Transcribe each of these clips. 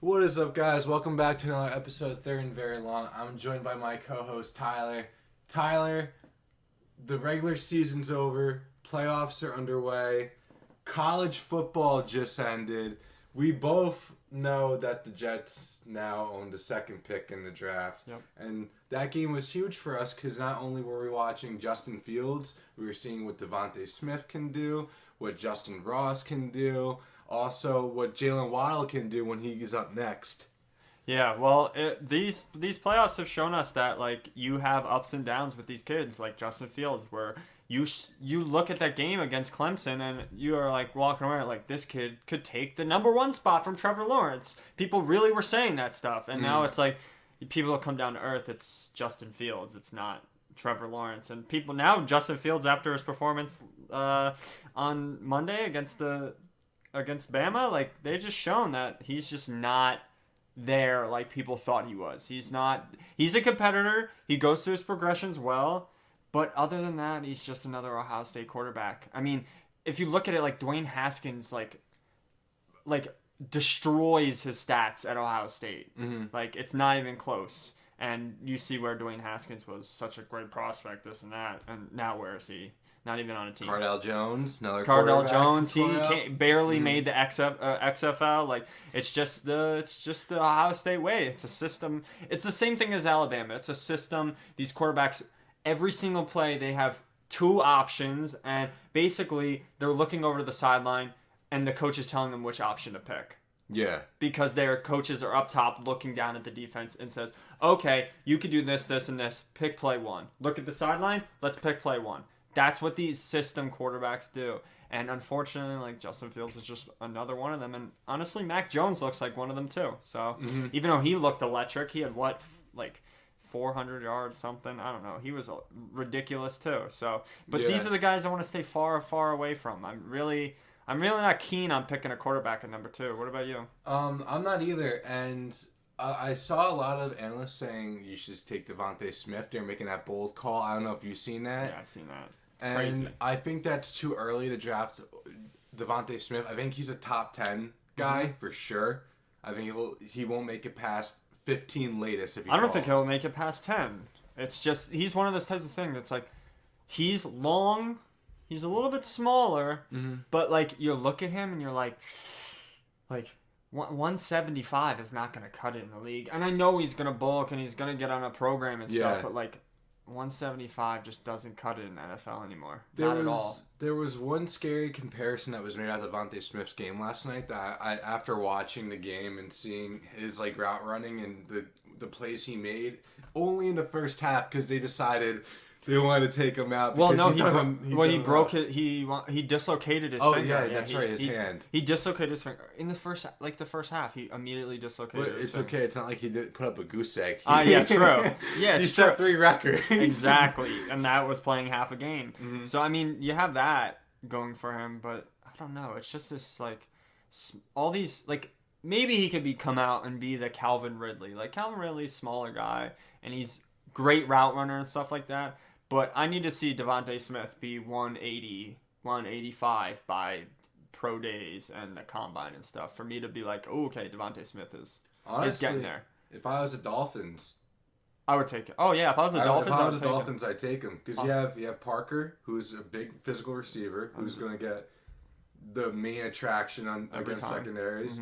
What is up, guys? Welcome back to another episode of Third and Very Long. I'm joined by my co-host, Tyler. Tyler, the regular season's over. Playoffs are underway. College football just ended. We both know that the Jets now own the second pick in the draft. Yep. And that game was huge for us because not only were we watching Justin Fields, we were seeing what Devontae Smith can do, what Justin Ross can do, also what Jalen Waddle can do when he is up next. Yeah, well, these playoffs have shown us that like you have ups and downs with these kids, like Justin Fields, where you look at that game against Clemson and you are like walking around like this kid could take the number one spot from Trevor Lawrence. People really were saying that stuff, and now it's like people will come down to earth. It's Justin Fields. It's not Trevor Lawrence, and people now Justin Fields after his performance on Monday against Bama, like they just shown that he's just not there like people thought he was. He's a competitor. He goes through his progressions well, but other than that, he's just another Ohio State quarterback. I mean, if you look at it, like Dwayne Haskins like destroys his stats at Ohio State. Mm-hmm. Like it's not even close. And you see where Dwayne Haskins was such a great prospect, this and that, and now where is he? Not even on a team. Cardell Jones, another Cardell quarterback. Jones, he barely made the XFL. Like it's just the Ohio State way. It's a system. It's the same thing as Alabama. It's a system. These quarterbacks, every single play, they have two options, and basically they're looking over to the sideline, and the coach is telling them which option to pick. Yeah. Because their coaches are up top looking down at the defense and says, okay, you could do this, this, and this. Pick play one. Look at the sideline. Let's pick play one. That's what these system quarterbacks do. And unfortunately, like Justin Fields is just another one of them. And honestly, Mac Jones looks like one of them too. So even though he looked electric, he had like 400 yards, something. I don't know. He was ridiculous too. So, but these are the guys I want to stay far, far away from. I'm really not keen on picking a quarterback at number 2. What about you? I'm not either. And I saw a lot of analysts saying you should just take Devontae Smith. They're making that bold call. I don't know if you've seen that. Yeah, I've seen that. And Crazy. I think that's too early to draft Devontae Smith. I think he's a top 10 guy for sure. I think he won't make it past 15 latest if he I don't falls. think he'll make it past 10. It's just he's one of those types of things that's like he's long, he's a little bit smaller, but like you look at him and you're like 175 is not going to cut it in the league. And I know he's going to bulk and he's going to get on a program and stuff, but like 175 just doesn't cut it in the NFL anymore. Not at all. There was one scary comparison that was made out of Devontae Smith's game last night that I after watching the game and seeing his like route running and the plays he made only in the first half because they decided they wanted to take him out. Well, no, he dislocated his finger. Oh yeah, that's right, his hand. He dislocated his finger in the first half. He immediately dislocated. But his it's finger. okay. It's not like he did put up a goose egg. Yeah, true. Yeah, he set 3 records. Exactly, and that was playing half a game. So I mean, you have that going for him, but I don't know. It's just this like all these like maybe he could come out and be the Calvin Ridley. Like Calvin Ridley's a smaller guy, and he's great route runner and stuff like that. But I need to see Devontae Smith be 180, 185 by pro days and the combine and stuff for me to be like, oh, okay, Devontae Smith is getting there. If I was the Dolphins, I would take it. Oh yeah, if I was the Dolphins, I'd take him because you have Parker, who's a big physical receiver, who's going to get the main attraction against secondaries.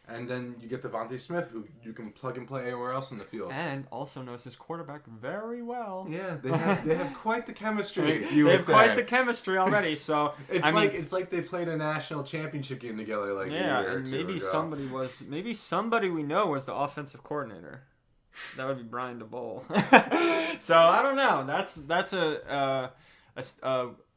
And then you get Devontae Smith, who you can plug and play anywhere else in the field. And also knows his quarterback very well. Yeah, they have quite the chemistry. They have quite the chemistry already. So it's like they played a national championship game together. Like and maybe somebody we know was the offensive coordinator. That would be Brian DeBoll. So I don't know. That's a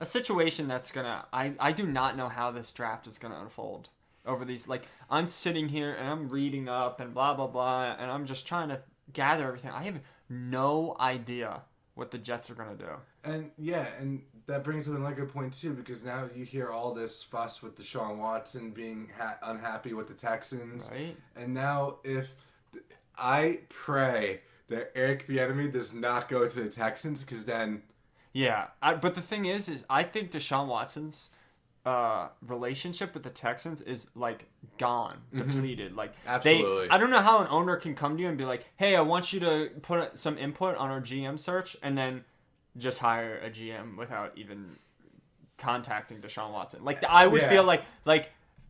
situation that's gonna. I do not know how this draft is gonna unfold. Over these, like, I'm sitting here and I'm reading up and blah, blah, blah, and I'm just trying to gather everything. I have no idea what the Jets are going to do. And, and that brings up another good point, too, because now you hear all this fuss with Deshaun Watson being unhappy with the Texans. Right. And now I pray that Eric Bieniemy does not go to the Texans, because then... Yeah, but the thing is I think Deshaun Watson's relationship with the Texans is like gone, depleted. Like Absolutely. I don't know how an owner can come to you and be like, "Hey, I want you to put some input on our GM search," and then just hire a GM without even contacting Deshaun Watson. Like I would feel like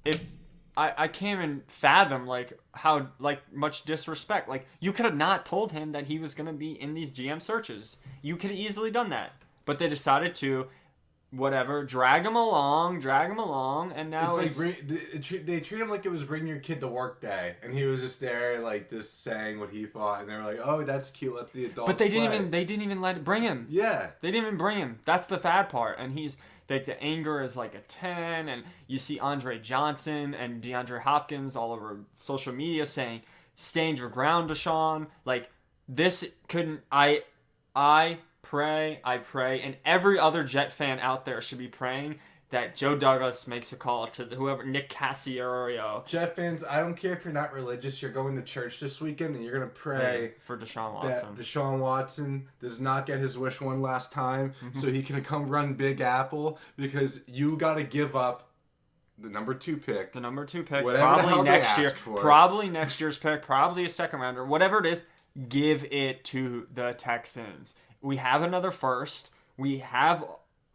if I can't even fathom like how like much disrespect. Like you could have not told him that he was gonna be in these GM searches. You could have easily done that, but they decided to. Whatever, drag him along, and now it's like they treat him like it was bring your kid to work day, and he was just there like just saying what he thought, and they were like, "Oh, that's cute, let the adults." But they didn't even bring him. Yeah, they didn't even bring him. That's the bad part, and he's like the anger is like a 10, and you see Andre Johnson and DeAndre Hopkins all over social media saying, "Stand your ground, Deshaun." Like this couldn't I pray, and every other Jet fan out there should be praying that Joe Douglas makes a call to whoever, Nick Cassiario. Jet fans, I don't care if you're not religious, you're going to church this weekend, and you're going to pray for Deshaun Watson. That Deshaun Watson does not get his wish one last time, so he can come run Big Apple, because you got to give up the number 2 pick. The number 2 pick, whatever probably the hell next they year. ask for. Probably next year's pick, probably a second rounder, whatever it is, give it to the Texans. We have another first. We have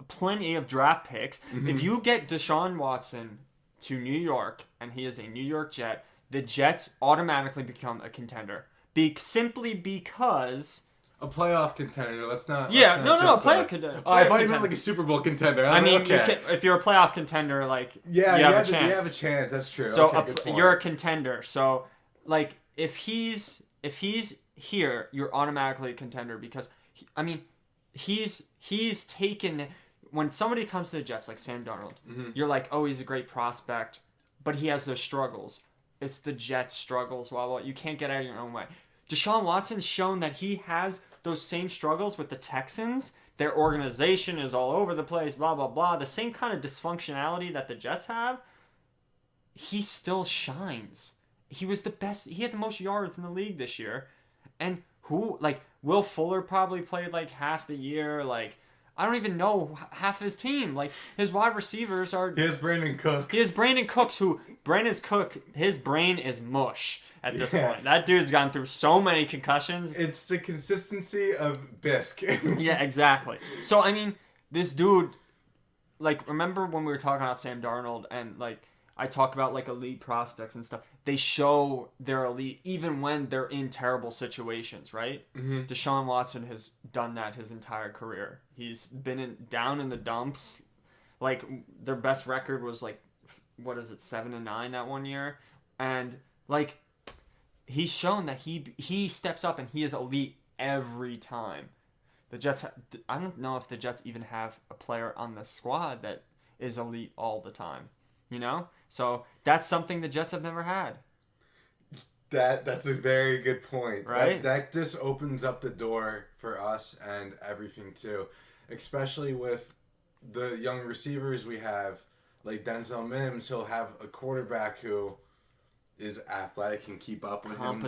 plenty of draft picks. If you get Deshaun Watson to New York and he is a New York Jet, the Jets automatically become a contender. Simply because... A playoff contender. Let's not... Yeah, no, playoff contender. Oh, I thought you meant like a Super Bowl contender. I mean, okay. if you're a playoff contender, like, you have a chance. You have a chance. That's true. So okay, you're a contender. So, like, if he's here, you're automatically a contender because... he's taken... When somebody comes to the Jets, like Sam Darnold, you're like, oh, he's a great prospect, but he has those struggles. It's the Jets' struggles. Well, you can't get out of your own way. Deshaun Watson's shown that he has those same struggles with the Texans. Their organization is all over the place, blah, blah, blah. The same kind of dysfunctionality that the Jets have, he still shines. He was the best. He had the most yards in the league this year. And Will Fuller probably played like half the year. Like, I don't even know half his team. Like, his wide receivers are... He has Brandon Cooks. His brain is mush at this point. That dude's gone through so many concussions. It's the consistency of bisque. Yeah, exactly. So, I mean, this dude... Like, remember when we were talking about Sam Darnold and, like, I talk about, like, elite prospects and stuff. They show they're elite even when they're in terrible situations, right? Deshaun Watson has done that his entire career. He's been down in the dumps. Like, their best record was, like, 7-9 that one year? And, like, he's shown that he steps up and he is elite every time. The Jets... I don't know if the Jets even have a player on the squad that is elite all the time. You know? So that's something the Jets have never had. That's a very good point. Right? That just opens up the door for us and everything too. Especially with the young receivers we have, like Denzel Mims, he'll have a quarterback who is athletic and keep up with him.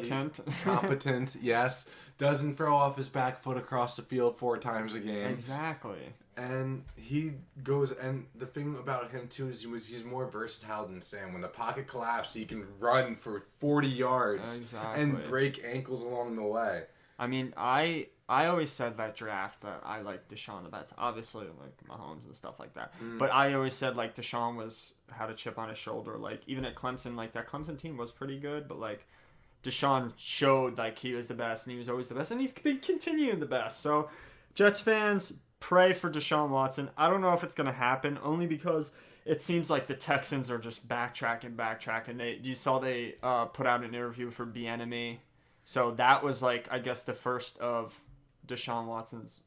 Competent, yes. Doesn't throw off his back foot across the field 4 times a game. Exactly. And he goes, and the thing about him too is he's more versatile than Sam. When the pocket collapses, he can run for 40 yards and break ankles along the way. I mean, I always said that draft that I like Deshaun. That's obviously like Mahomes and stuff like that. But I always said like Deshaun had a chip on his shoulder. Like even at Clemson, like that Clemson team was pretty good, but like Deshaun showed like he was the best and he was always the best and he's been continuing the best. So Jets fans, pray for Deshaun Watson. I don't know if it's going to happen only because it seems like the Texans are just backtracking. You saw they put out an interview for Bieniemy. So that was like, I guess, the first of Deshaun Watson's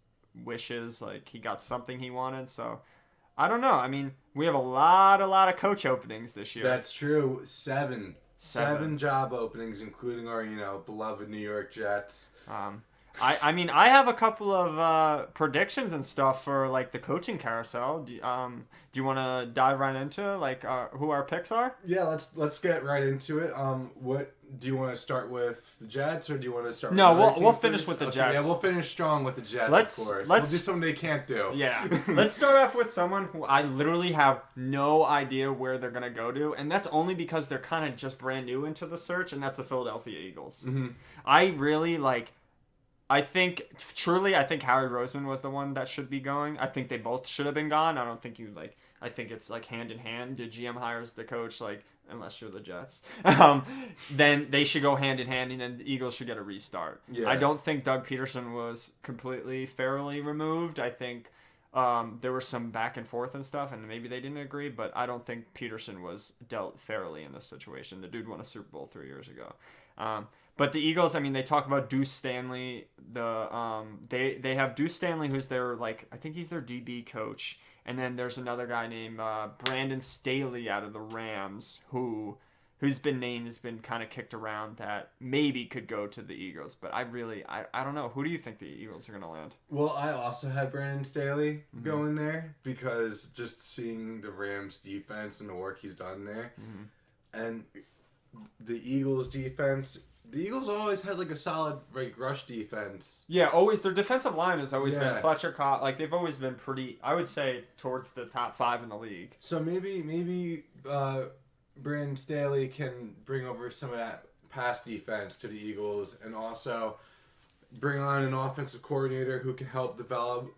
wishes. Like he got something he wanted. So I don't know. I mean, we have a lot of coach openings this year. That's true. Seven job openings, including our, beloved New York Jets. I mean, I have a couple of predictions and stuff for like the coaching carousel. Do you want to dive right into like who our picks are? Yeah, let's get right into it. What do you want to start with the Jets, or do you want to start? No, with we'll team finish first? with the Okay, Jets. Yeah, we'll finish strong with the Jets. Let's- of course. let's- We'll do something they can't do. Yeah. Let's start off with someone who I literally have no idea where they're going to go to, and that's only because they're kind of just brand new into the search, and that's the Philadelphia Eagles. Mm-hmm. I really I think Harry Roseman was the one that should be going. I think they both should have been gone. I don't think I think it's like hand in hand. The GM hires the coach, like, unless you're the Jets. Then they should go hand in hand, and then the Eagles should get a restart. Yeah. I don't think Doug Peterson was completely fairly removed. I think there was some back and forth and stuff, and maybe they didn't agree, but I don't think Peterson was dealt fairly in this situation. The dude won a Super Bowl 3 years ago. But the Eagles, I mean, they talk about Deuce Stanley. They have Deuce Stanley, who's their I think he's their DB coach, and then there's another guy named Brandon Staley out of the Rams who's been named, has been kind of kicked around that maybe could go to the Eagles. But I don't know. Who do you think the Eagles are going to land? Well, I also had Brandon Staley going there because just seeing the Rams defense and the work he's done there, and the Eagles defense. The Eagles always had like a solid rush defense. Yeah, always their defensive line has always been Yeah. Fletcher Cox. Like they've always been pretty. I would say towards the top 5 in the league. So maybe Brandon Staley can bring over some of that pass defense to the Eagles, and also bring on an offensive coordinator who can help develop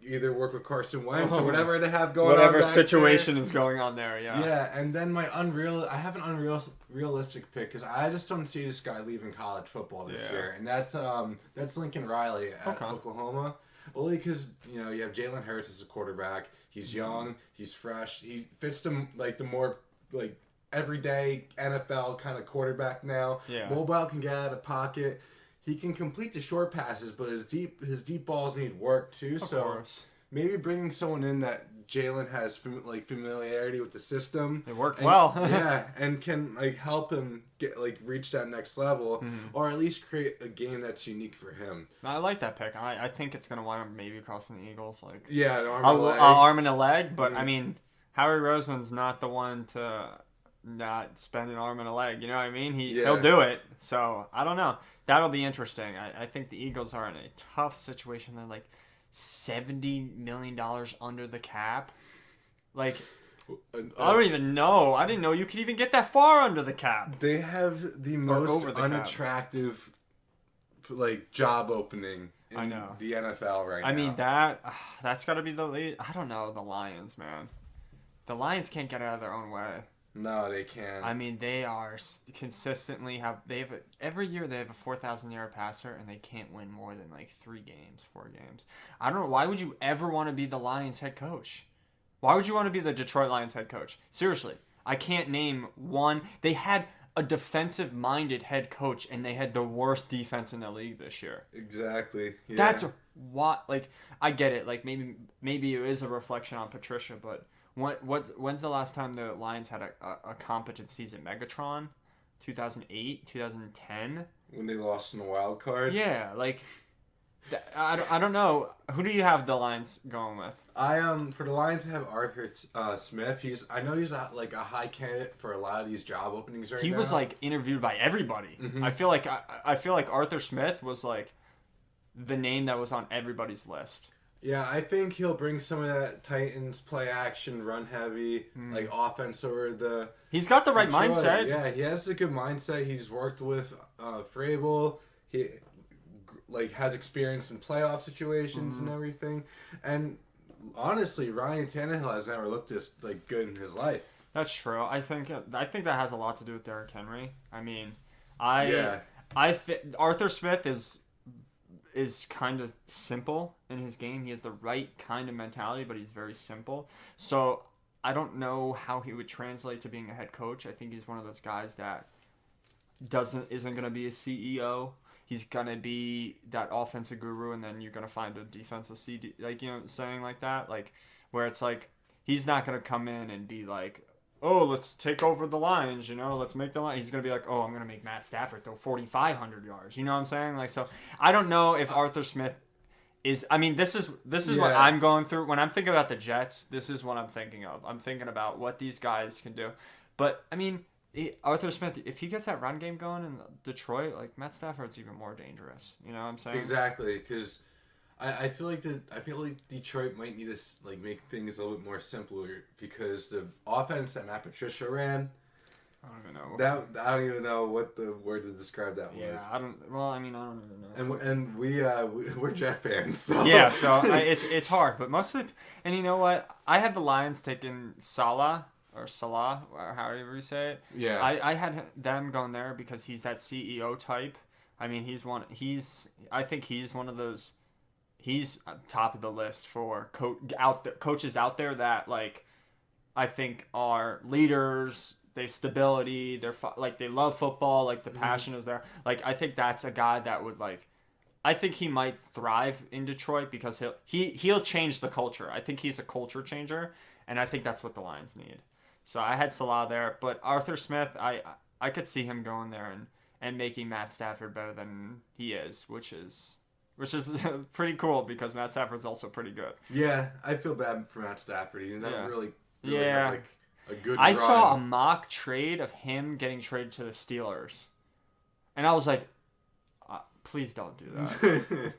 either work with Carson Wentz or whatever they have going on. Whatever back situation there. is going on there, yeah. Yeah, and then I have an unrealistic pick because I just don't see this guy leaving college football this year, and that's Lincoln Riley at Oklahoma. Only because you have Jalen Hurts as a quarterback. He's young, he's fresh, he fits the more everyday NFL kind of quarterback now. Yeah. Mobile, can get out of the pocket. He can complete the short passes, but his deep balls need work too. Of so course. maybe bringing someone in that Jalen has familiarity with the system. It worked well. Yeah, and can help him get reach that next level, or at least create a game that's unique for him. I like that pick. I think it's gonna wind up maybe crossing the Eagles. Yeah, an arm and a leg. But I mean, Howie Roseman's not the one to not spend an arm and a leg. You know what I mean? He'll do it. So I don't know. That'll be interesting. I think the Eagles are in a tough situation. They're $70 million under the cap. I don't even know. I didn't know you could even get that far under the cap. They have the most unattractive job opening in the NFL right now. I mean, that's got to be the lead. I don't know, the Lions, man. The Lions can't get out of their own way. No, they can't. I mean, they are consistently every year they have a 4,000-yard passer, and they can't win more than 4 games. I don't know. Why would you ever want to be the Lions head coach? Why would you want to be the Detroit Lions head coach? Seriously, I can't name one. They had a defensive-minded head coach, and they had the worst defense in the league this year. Exactly. Yeah. That's what. I get it. Maybe it is a reflection on Patricia, but. When's the last time the Lions had a competent season? Megatron? 2008? 2010? When they lost in the wild card? Yeah, I don't know. Who do you have the Lions going with? For the Lions I have Arthur Smith. I know he's a high candidate for a lot of these job openings right now. He was interviewed by everybody. Mm-hmm. I feel like Arthur Smith was the name that was on everybody's list. Yeah, I think he'll bring some of that Titans play action, run heavy, offense over the. He's got the right mindset. Yeah, he has a good mindset. He's worked with Vrabel. He has experience in playoff situations and everything. And honestly, Ryan Tannehill has never looked this good in his life. That's true. I think that has a lot to do with Derrick Henry. I mean, Arthur Smith is kind of simple in his game. He has the right kind of mentality, but he's very simple. So I don't know how he would translate to being a head coach. I think he's one of those guys that isn't going to be a CEO. He's going to be that offensive guru, and then you're going to find a defensive CD, saying like that, where it's he's not going to come in and be oh, let's take over the Lions, let's make the Lions. He's going to be like, oh, I'm going to make Matt Stafford throw 4,500 yards. You know what I'm saying? Like, so I don't know if Arthur Smith is, I mean, this is what I'm going through. When I'm thinking about the Jets, this is what I'm thinking of. I'm thinking about what these guys can do. But, I mean, Arthur Smith, if he gets that run game going in Detroit, like, Matt Stafford's even more dangerous. You know what I'm saying? Exactly, because I feel like Detroit might need to like make things a little bit more simpler because the offense that Matt Patricia ran, I don't even know. I don't even know what the word to describe that was. Yeah, I don't even know. And we're Jet fans, so yeah, so it's hard, but mostly, and you know what? I had the Lions taking Salah or however you say it. Yeah, I had them going there because he's that CEO type. I mean, I think he's one of those. He's top of the list for coaches out there that, like, I think are leaders. They stability. They love football. Like, the passion is there. Like, I think that's a guy that would, like, I think he might thrive in Detroit because he'll change the culture. I think he's a culture changer, and I think that's what the Lions need. So I had Salah there, but Arthur Smith, I could see him going there and making Matt Stafford better than he is, which is pretty cool because Matt Stafford's also pretty good. Yeah, I feel bad for Matt Stafford. He never really had, like, a good I run. saw a mock trade of him getting traded to the Steelers. And I was like, please don't do that.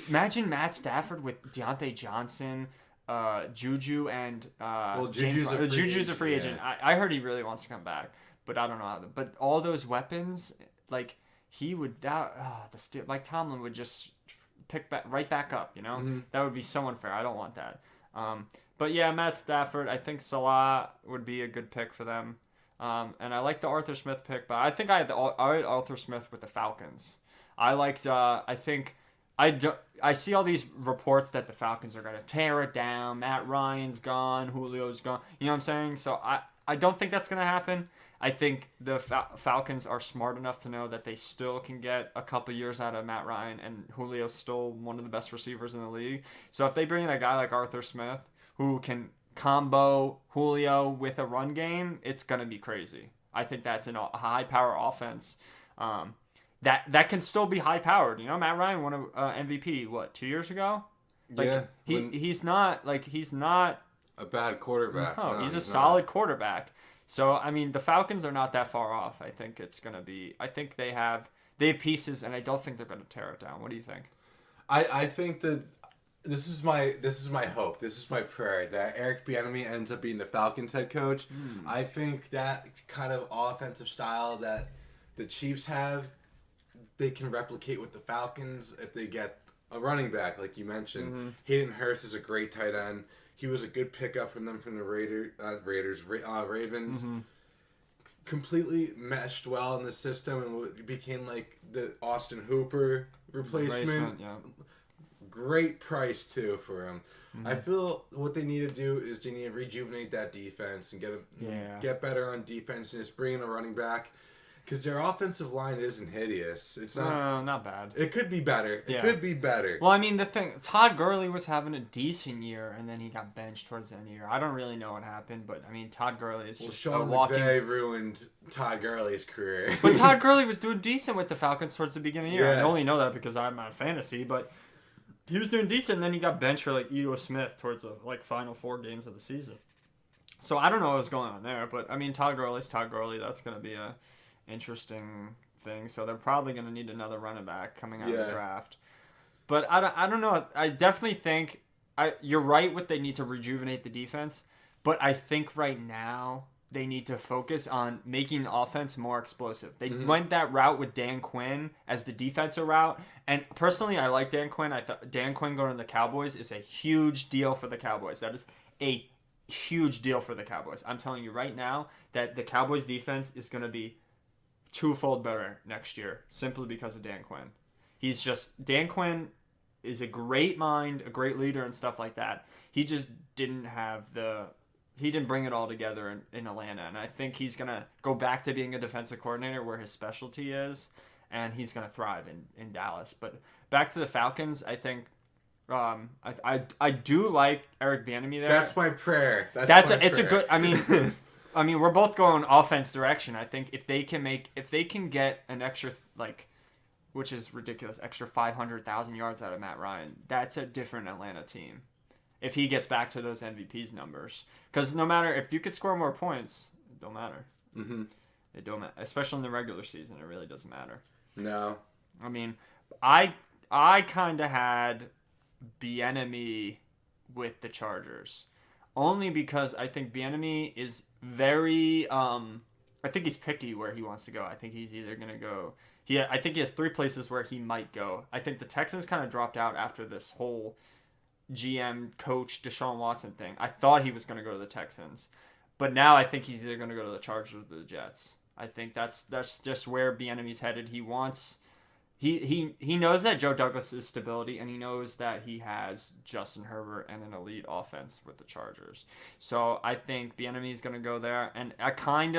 Imagine Matt Stafford with Deontay Johnson, Juju, and Juju's a free agent. Yeah. I heard he really wants to come back, but I don't know how. But all those weapons, like, he would... Mike Tomlin would just... pick right back up, That would be so unfair. I don't want that. But yeah, Matt Stafford, I think Salah would be a good pick for them. And I like the Arthur Smith pick, but I think I had Arthur Smith with the Falcons. I liked, I see all these reports that the Falcons are going to tear it down. Matt Ryan's gone. Julio's gone. You know what I'm saying? So I don't think that's going to happen. I think the Falcons are smart enough to know that they still can get a couple years out of Matt Ryan, and Julio's still one of the best receivers in the league. So if they bring in a guy like Arthur Smith who can combo Julio with a run game, it's going to be crazy. I think that's a high-power offense that can still be high-powered. Matt Ryan won an MVP, 2 years ago? Yeah. He's not a bad quarterback. No, he's a solid quarterback. So, I mean, the Falcons are not that far off. I think it's going to be... I think they have pieces, and I don't think they're going to tear it down. What do you think? I think that this is my hope. This is my prayer that Eric Bieniemy ends up being the Falcons head coach. I think that kind of offensive style that the Chiefs have, they can replicate with the Falcons if they get a running back, like you mentioned. Hayden Hurst is a great tight end. He was a good pickup from them from the Ravens. Completely meshed well in the system and became like the Austin Hooper replacement. Yeah. Great price too for him. I feel what they need to do is they need to rejuvenate that defense and get better on defense and just bring in a running back. Because their offensive line isn't hideous. It's not bad. It could be better. It could be better. Well, I mean, the thing, Todd Gurley was having a decent year, and then he got benched towards the end of the year. I don't really know what happened, but, I mean, Todd Gurley is just Sean a walking... McVay ruined Todd Gurley's career. But Todd Gurley was doing decent with the Falcons towards the beginning of the year. Yeah. I only know that because I'm on fantasy, but he was doing decent, and then he got benched for, like, Ito Smith towards the, like, final 4 games of the season. So I don't know what's going on there, but, I mean, Todd Gurley's Todd Gurley. That's going to be a... interesting thing. So they're probably going to need another running back coming out of the draft. But I don't know. I definitely think you're right with they need to rejuvenate the defense. But I think right now they need to focus on making the offense more explosive. They went that route with Dan Quinn as the defensive route. And personally, I like Dan Quinn. I thought Dan Quinn going to the Cowboys is a huge deal for the Cowboys. That is a huge deal for the Cowboys. I'm telling you right now that the Cowboys defense is going to be twofold better next year simply because of Dan Quinn. Dan Quinn is a great mind, a great leader and stuff like that. He just didn't bring it all together in Atlanta, and I think he's going to go back to being a defensive coordinator where his specialty is, and he's going to thrive in Dallas. But back to the Falcons, I think I do like Eric Bieniemy there. That's my prayer. It's a good, I mean, I mean, we're both going offense direction. I think if they can get an extra, like, which is ridiculous, extra 500,000 yards out of Matt Ryan, that's a different Atlanta team. If he gets back to those MVP's numbers, because no matter if you could score more points, it don't matter. Mm-hmm. It don't matter, especially in the regular season. It really doesn't matter. No. I mean, I kind of had Bieniemy with the Chargers, only because I think Bieniemy is very. I think he's picky where he wants to go. I think he's either gonna go. I think he has 3 places where he might go. I think the Texans kind of dropped out after this whole GM coach Deshaun Watson thing. I thought he was gonna go to the Texans, but now I think he's either gonna go to the Chargers or the Jets. I think that's just where Bieniemy's headed. He wants. He knows that Joe Douglas is stability, and he knows that he has Justin Herbert and an elite offense with the Chargers. So I think Bieniemy is going to go there. And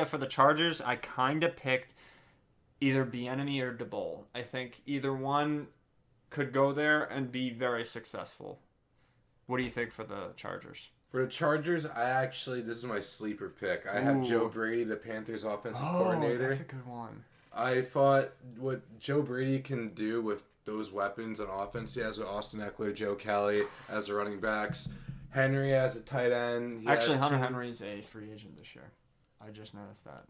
for the Chargers, I kind of picked either Bieniemy or DeBoll. I think either one could go there and be very successful. What do you think for the Chargers? For the Chargers, this is my sleeper pick. I have Joe Brady, the Panthers offensive coordinator. That's a good one. I thought what Joe Brady can do with those weapons on offense he has with Austin Eckler, Joe Kelly as the running backs, Henry as a tight end. Actually, Hunter Henry's a free agent this year. I just noticed that.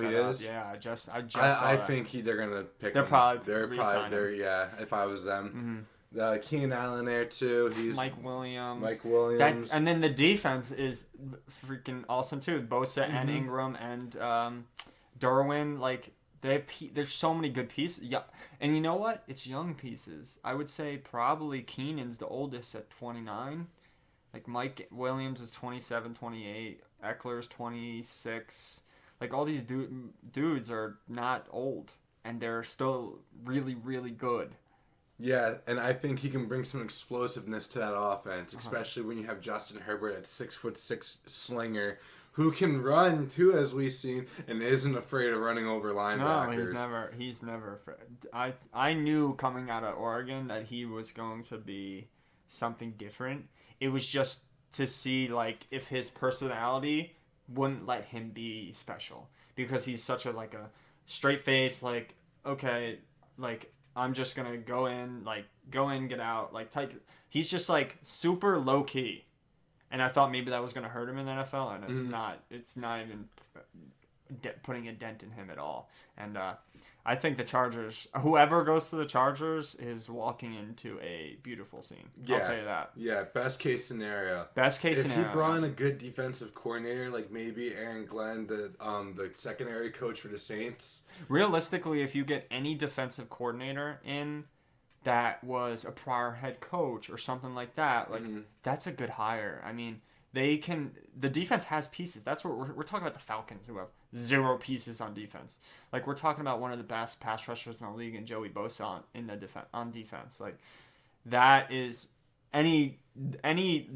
He is? Yeah, I just saw I that. think they're gonna pick They're him. probably Yeah. If I was them, Mm-hmm. Keenan Allen there too. He's Mike Williams. And then the defense is freaking awesome too. Bosa and Ingram and Derwin, like. There's so many good pieces. Yeah. And you know what? It's young pieces. I would say probably Keenan's the oldest at 29. Like Mike Williams is 27, 28. Eckler's 26. Like all these dudes are not old. And they're still really, really good. Yeah, and I think he can bring some explosiveness to that offense, especially when you have Justin Herbert at 6'6" slinger. Who can run too, as we've seen, and isn't afraid of running over linebackers. No, he's never afraid. I knew coming out of Oregon that he was going to be something different. It was just to see like if his personality wouldn't let him be special, because he's such a straight face, like, okay, like I'm just gonna go in, get out, like type. He's just like super low key. And I thought maybe that was going to hurt him in the NFL, and it's not. It's not even putting a dent in him at all. And I think the Chargers, whoever goes to the Chargers, is walking into a beautiful scene. Yeah. I'll tell you that. Yeah, best case scenario. If he brought in a good defensive coordinator, like maybe Aaron Glenn, the secondary coach for the Saints. Realistically, if you get any defensive coordinator in that was a prior head coach or something like that, that's a good hire. I mean, the defense has pieces. That's what we're talking about. The Falcons, who have 0 pieces on defense. Like, we're talking about one of the best pass rushers in the league, and Joey Bosa on defense. Like, that is any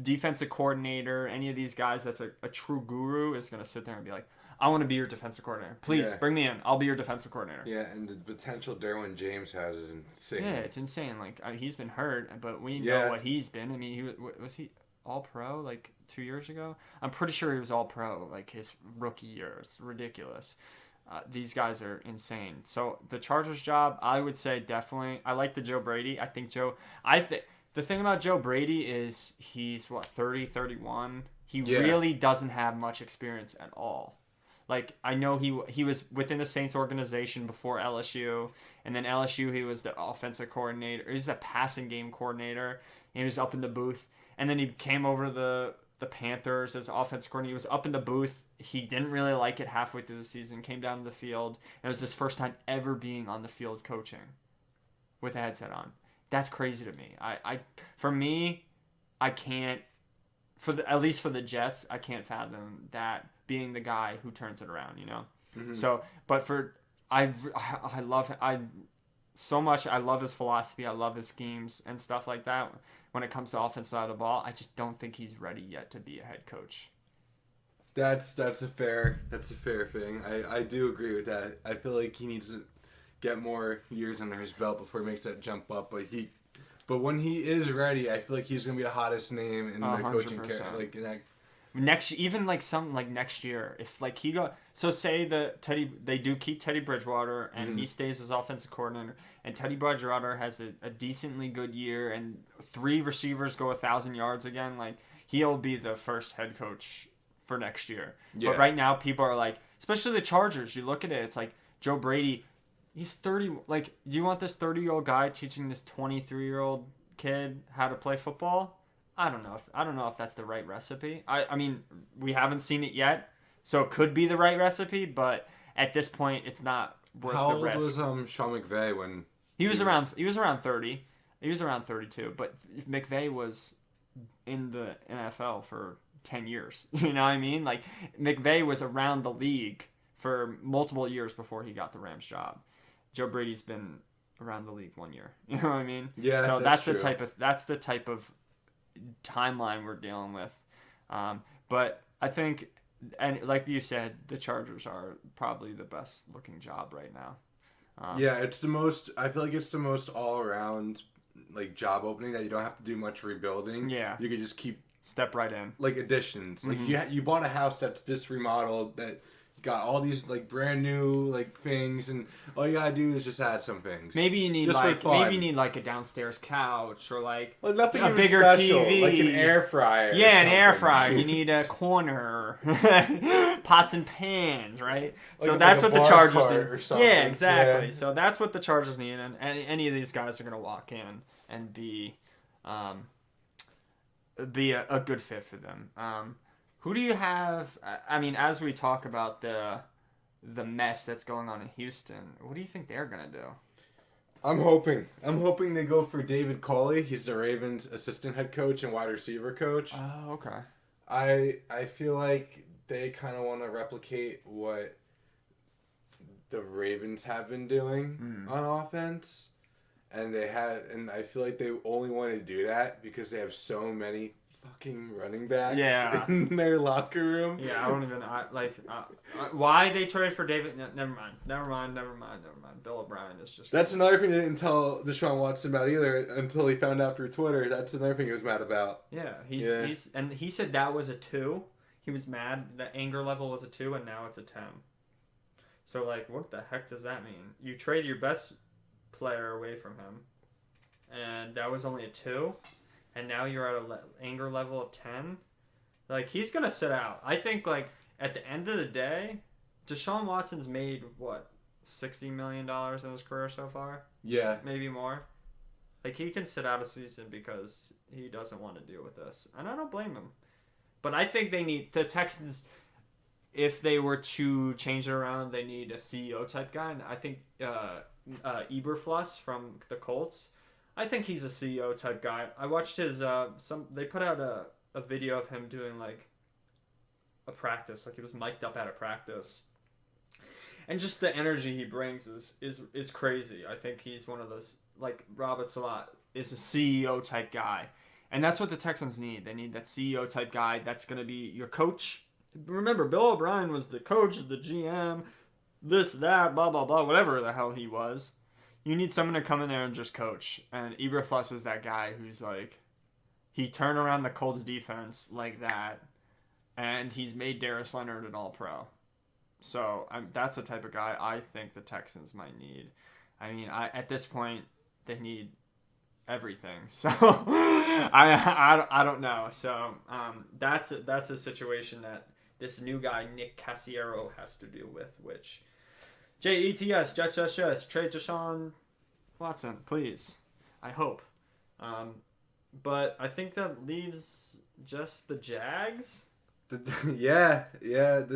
defensive coordinator, any of these guys that's a true guru is going to sit there and be like, I want to be your defensive coordinator. Please, bring me in. I'll be your defensive coordinator. Yeah, and the potential Derwin James has is insane. Yeah, it's insane. Like, he's been hurt, but we know what he's been. I mean, was he all-pro, like, 2 years ago? I'm pretty sure he was all-pro, like, his rookie year. It's ridiculous. These guys are insane. So, the Chargers job, I would say definitely. I like the Joe Brady. I think the thing about Joe Brady is he's, 30, 31? He really doesn't have much experience at all. Like, I know he was within the Saints organization before LSU, and then LSU he was the offensive coordinator. He's a passing game coordinator. He was up in the booth, and then he came over to the Panthers as offensive coordinator. He was up in the booth. He didn't really like it halfway through the season. Came down to the field. And it was his first time ever being on the field coaching with a headset on. That's crazy to me. For me, I can't. At least for the Jets, I can't fathom that being the guy who turns it around, you know? Mm-hmm. So, but I love him. So much. I love his philosophy. I love his schemes and stuff like that. When it comes to offense side of the ball, I just don't think he's ready yet to be a head coach. That's a fair thing. I do agree with that. I feel like he needs to get more years under his belt before he makes that jump up, but when he is ready, I feel like he's gonna be the hottest name in the coaching career. Like Even like something like next year, if like say they do keep Teddy Bridgewater and he stays as offensive coordinator, and Teddy Bridgewater has a decently good year and 3 receivers go 1,000 yards again, like he'll be the first head coach for next year. Yeah. But right now people are like, especially the Chargers, you look at it, it's like Joe Brady, he's 30. Like, do you want this 30-year-old guy teaching this 23-year-old kid how to play football? I don't know if that's the right recipe. I mean, we haven't seen it yet, so it could be the right recipe, but at this point, it's not worth the risk. How old was Sean McVay when he was around 30? He was around 32, but McVay was in the NFL for 10 years. You know what I mean? Like, McVay was around the league for multiple years before he got the Rams job. Joe Brady's been around the league 1 year. You know what I mean? Yeah. So that's the type of timeline we're dealing with. But I think, and like you said, the Chargers are probably the best looking job right now. It's the most. I feel like it's the most all around like job opening that you don't have to do much rebuilding. Yeah, you could just step right in. Like additions. Mm-hmm. Like you bought a house that's this remodeled that got all these like brand new like things, and all you gotta do is just add some things. Maybe you need like a downstairs couch or like nothing a bigger special, TV, like an air fryer. Yeah, an air fryer. You need a corner, pots and pans, right? Like so that's what the Chargers need. Or something. Yeah, exactly. Yeah. So that's what the Chargers need, and any of these guys are gonna walk in and be a good fit for them. Who do you have? I mean, as we talk about the mess that's going on in Houston, what do you think they're gonna do? I'm hoping they go for David Culley. He's the Ravens' assistant head coach and wide receiver coach. Oh, okay. I feel like they kind of want to replicate what the Ravens have been doing on offense, and I feel like they only want to do that because they have so many fucking running backs in their locker room. Yeah, I don't even why they traded for David. Never mind. Bill O'Brien is just. That's another thing they didn't tell Deshaun Watson about either until he found out through Twitter. That's another thing he was mad about. Yeah, he said that was a 2. He was mad. The anger level was a 2, and now it's a 10. So like, what the heck does that mean? You trade your best player away from him, and that was only a 2. And now you're at an anger level of 10. Like, he's going to sit out. I think, like, at the end of the day, Deshaun Watson's made, what, $60 million in his career so far? Yeah. Maybe more. Like, he can sit out a season because he doesn't want to deal with this. And I don't blame him. But I think the Texans, if they were to change it around, they need a CEO-type guy. And I think Eberflus from the Colts, I think he's a CEO type guy. I watched his they put out a video of him doing like a practice, like he was mic'd up at a practice. And just the energy he brings is crazy. I think he's one of those, like Robert Salat is a CEO type guy. And that's what the Texans need. They need that CEO type guy that's going to be your coach. Remember, Bill O'Brien was the coach, the GM, this, that, blah, blah, blah, whatever the hell he was. You need someone to come in there and just coach. And Eberflus is that guy who's like, he turned around the Colts defense like that, and he's made Darius Leonard an all-pro. So that's the type of guy I think the Texans might need. I mean, at this point, they need everything. So I don't know. So that's a situation that this new guy, Nick Cassiero, has to deal with, which... Jets, trade Deshaun Watson, please. I hope. But I think that leaves just the Jags. The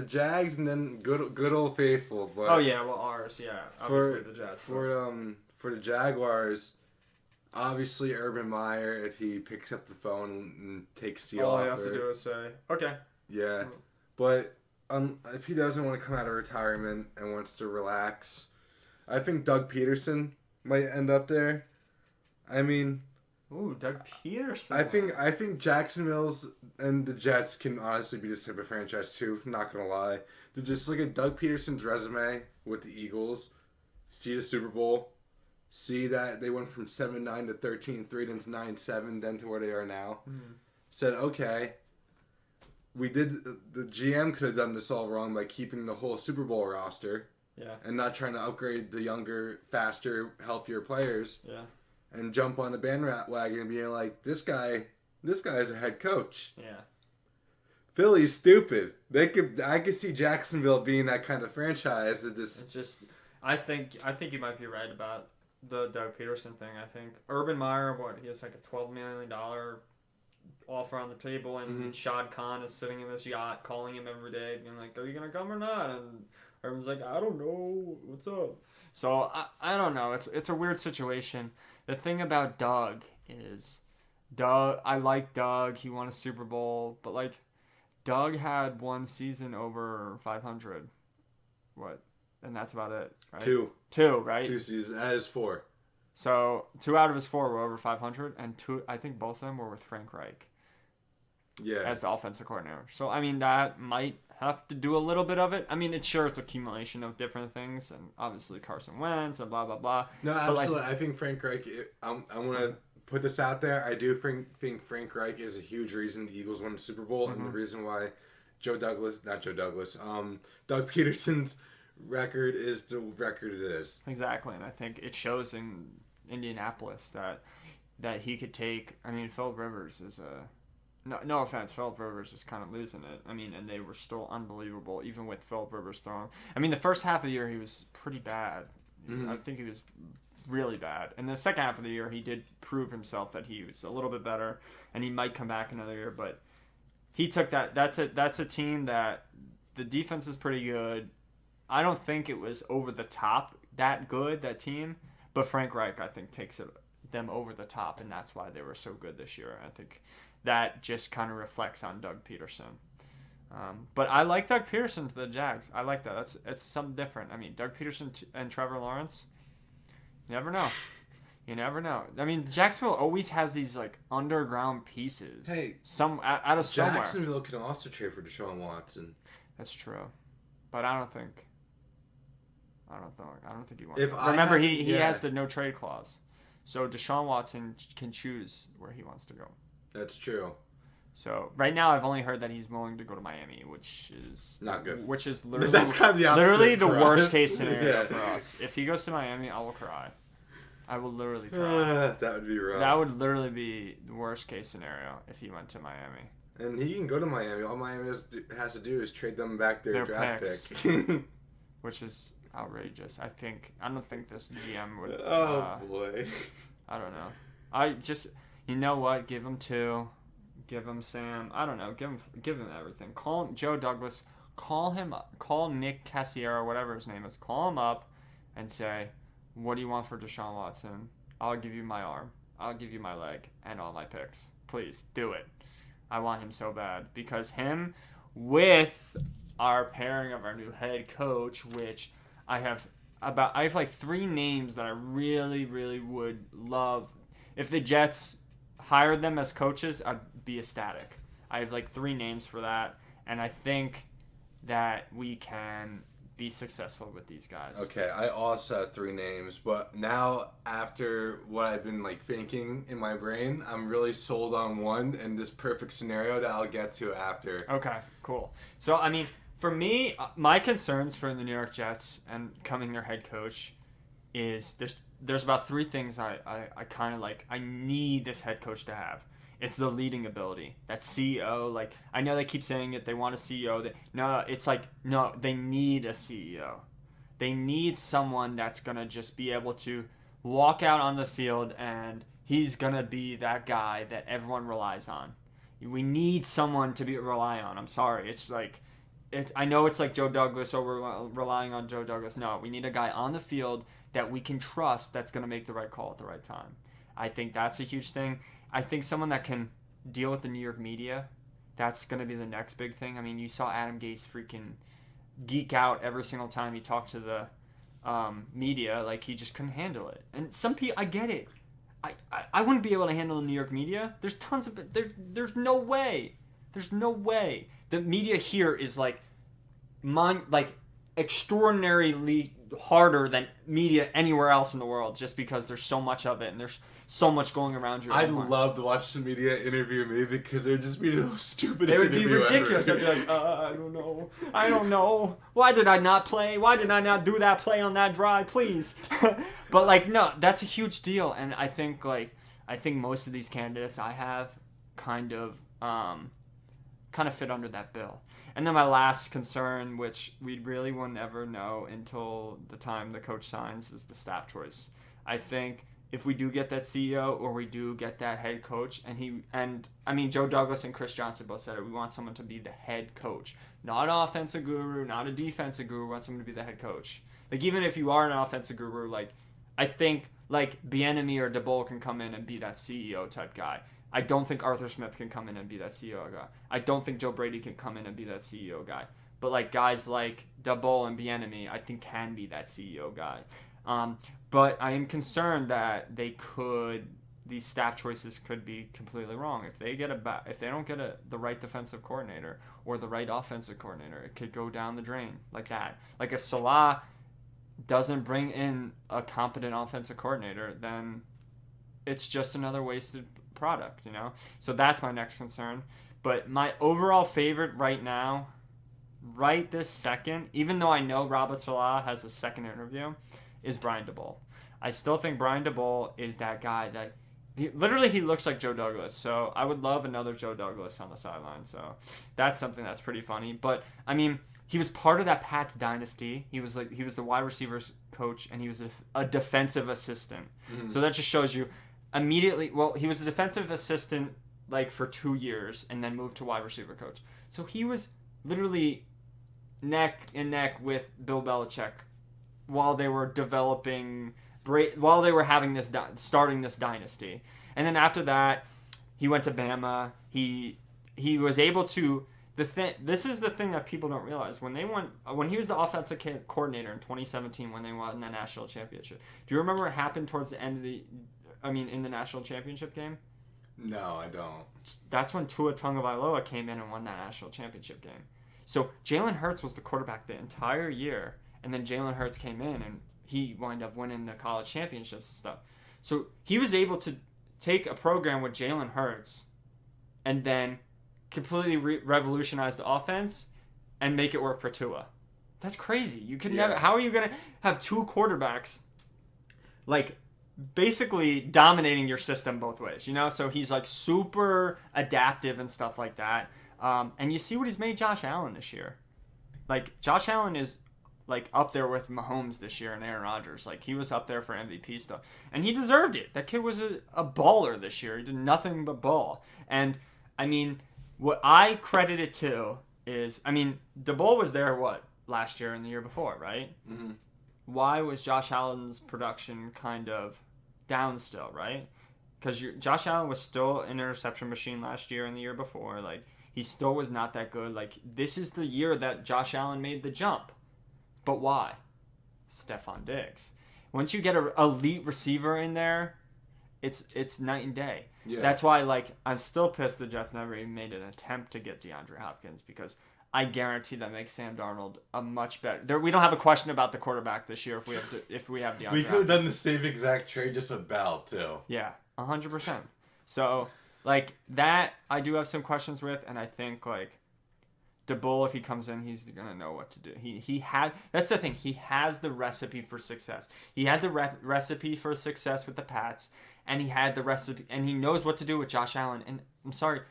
Jags, and then good old faithful. But ours, yeah. Obviously the Jets. For the Jaguars, obviously Urban Meyer, if he picks up the phone and takes the offer. All he has to do is say, okay. Yeah, but... if he doesn't want to come out of retirement and wants to relax, I think Doug Peterson might end up there. I mean, Doug Peterson. I think Jacksonville's and the Jets can honestly be this type of franchise too. Not gonna lie, to just look at Doug Peterson's resume with the Eagles, see the Super Bowl, see that they went from 7-9 to 13-3 then to 9-7, then to where they are now. Said okay. the GM could have done this all wrong by keeping the whole Super Bowl roster. Yeah. And not trying to upgrade the younger, faster, healthier players. Yeah. And jump on the bandwagon and being like, this guy is a head coach. Yeah. Philly's stupid. I could see Jacksonville being that kind of franchise. I think you might be right about the Doug Peterson thing. I think Urban Meyer, he has like a $12 million offer on the table, and Shad Khan is sitting in this yacht calling him every day, being like, "Are you gonna come or not?" And Urban's like, "I don't know. What's up?" So I don't know. It's a weird situation. The thing about Doug is, I like Doug. He won a Super Bowl, but like, Doug had one season over 500. What? And that's about it, right? Two, right? 2 seasons. That is 4. So 2 out of his 4 were over 500, and 2, I think both of them were with Frank Reich. Yeah. As the offensive coordinator. So, I mean, that might have to do a little bit of it. I mean, it's accumulation of different things, and obviously Carson Wentz and blah, blah, blah. No, absolutely. I think Frank Reich, I want to put this out there. I do think Frank Reich is a huge reason the Eagles won the Super Bowl, and the reason why Doug Peterson's record is the record it is. Exactly, and I think it shows in Indianapolis that he could take. I mean, Philip Rivers is a no offense, Philip Rivers is kind of losing it. I mean, and they were still unbelievable even with Philip Rivers throwing. I mean, the first half of the year he was pretty bad. I think he was really bad. And the second half of the year he did prove himself that he was a little bit better, and he might come back another year. But he took that. That's a team that the defense is pretty good. I don't think it was over the top that good, that team, but Frank Reich, I think, takes them over the top, and that's why they were so good this year. I think that just kind of reflects on Doug Peterson. But I like Doug Peterson for the Jags. I like that. It's something different. I mean, Doug Peterson and Trevor Lawrence, you never know. You never know. I mean, Jacksonville always has these like underground pieces. Hey, out of somewhere. Jacksonville can also trade for Deshaun Watson. That's true, but I don't think he wants. Remember, he has the no trade clause, so Deshaun Watson can choose where he wants to go. That's true. So right now, I've only heard that he's willing to go to Miami, which is not good. Which is literally that's kind of the opposite literally the worst us. case scenario for us. If he goes to Miami, I will cry. I will literally cry. That would be rough. That would literally be the worst case scenario if he went to Miami. And he can go to Miami. All Miami has to do is trade them back their draft picks, pick. Which is outrageous. I don't think this GM would. Oh boy. I don't know. You know what? Give him 2. Give him Sam. I don't know. Give him everything. Call him Joe Douglas. Call him up. Call Nick Cassiero, whatever his name is. Call him up and say, "What do you want for Deshaun Watson? I'll give you my arm. I'll give you my leg and all my picks. Please do it. I want him so bad." Because him with our pairing of our new head coach, which I have like 3 names that I really, really would love. If the Jets hired them as coaches, I'd be ecstatic. I have like 3 names for that, and I think that we can be successful with these guys. Okay, I also have 3 names, but now after what I've been like thinking in my brain, I'm really sold on one in this perfect scenario that I'll get to after. Okay, cool. So I mean, for me, my concerns for the New York Jets and becoming their head coach is there's about 3 things I kind of like. I need this head coach to have. It's the leading ability. That CEO, like, I know they keep saying it, they want a CEO. They need a CEO. They need someone that's going to just be able to walk out on the field and he's going to be that guy that everyone relies on. We need someone to rely on. I'm sorry. It's like, I know it's like Joe Douglas, or we're relying on Joe Douglas. No, we need a guy on the field that we can trust that's going to make the right call at the right time. I think that's a huge thing. I think someone that can deal with the New York media, that's going to be the next big thing. I mean, you saw Adam Gase freaking geek out every single time he talked to the media. Like, he just couldn't handle it. And some people, I get it. I wouldn't be able to handle the New York media. There's tons of it. There's no way. There's no way. The media here is extraordinarily harder than media anywhere else in the world, just because there's so much of it and there's so much going around you. I'd love to watch the media interview me because it would just be the stupidest It would be ridiculous. ever. I'd be like, I don't know. Why did I not play? Why did I not do that play on that drive? Please. But like, no, that's a huge deal, and I think most of these candidates I have kind of fit under that bill. And then my last concern, which we really will never know until the time the coach signs, is the staff choice. I think if we do get that CEO or we do get that head coach, Joe Douglas and Chris Johnson both said it, we want someone to be the head coach. Not an offensive guru, not a defensive guru, we want someone to be the head coach. Like, even if you are an offensive guru, like, I think, like, Bieniemy or DeBoll can come in and be that CEO type guy. I don't think Arthur Smith can come in and be that CEO guy. I don't think Joe Brady can come in and be that CEO guy. But like guys like DeBoll and Bieniemy, I think can be that CEO guy. But I am concerned that these staff choices could be completely wrong. If they don't get the right defensive coordinator or the right offensive coordinator, it could go down the drain like that. Like if Salah doesn't bring in a competent offensive coordinator, then it's just another wasted product, So that's my next concern. But my overall favorite right now, right this second, even though I know Robert Salah has a second interview, is Brian DeBoll. I still think Brian DeBoll is that guy that he looks like Joe Douglas. So I would love another Joe Douglas on the sideline. So that's something that's pretty funny. But I mean, he was part of that Pats dynasty. He was the wide receivers coach, and he was a defensive assistant. Mm-hmm. So that just shows you immediately. Well, he was a defensive assistant like for 2 years, and then moved to wide receiver coach. So he was literally neck and neck with Bill Belichick while they were starting this dynasty. And then after that, he went to Bama. He was able to. This is the thing that people don't realize. When he was the offensive coordinator in 2017, when they won the national championship. Do you remember what happened towards the end of in the national championship game? No, I don't. That's when Tua Tagovailoa came in and won that national championship game. So Jalen Hurts was the quarterback the entire year, and then Jalen Hurts came in and he wound up winning the college championships and stuff. So he was able to take a program with Jalen Hurts and then completely revolutionize the offense and make it work for Tua. That's crazy. You could never. How are you gonna have two quarterbacks like basically dominating your system both ways? So he's like super adaptive and stuff like that. And you see what he's made Josh Allen this year. Like Josh Allen is like up there with Mahomes this year and Aaron Rodgers. Like he was up there for MVP stuff, and he deserved it. That kid was a baller this year. He did nothing but ball. And I mean, what I credit it to is, DeBoll was there last year and the year before, right? Mm-hmm. Why was Josh Allen's production kind of down still, right? Because Josh Allen was still an interception machine last year and the year before. Like he still was not that good. Like this is the year that Josh Allen made the jump. But why? Stephon Diggs. Once you get an elite receiver in there, it's night and day. Yeah. That's why, I'm still pissed the Jets never even made an attempt to get DeAndre Hopkins, because I guarantee that makes Sam Darnold a much better. We don't have a question about the quarterback this year if we have DeAndre. We could have done the same exact trade, just with Bell too. Yeah, 100%. So that I do have some questions with, and I think DeBoll, if he comes in, he's gonna know what to do. That's the thing. He has the recipe for success. He had the recipe for success with the Pats, and he had the recipe, and he knows what to do with Josh Allen. And I'm sorry,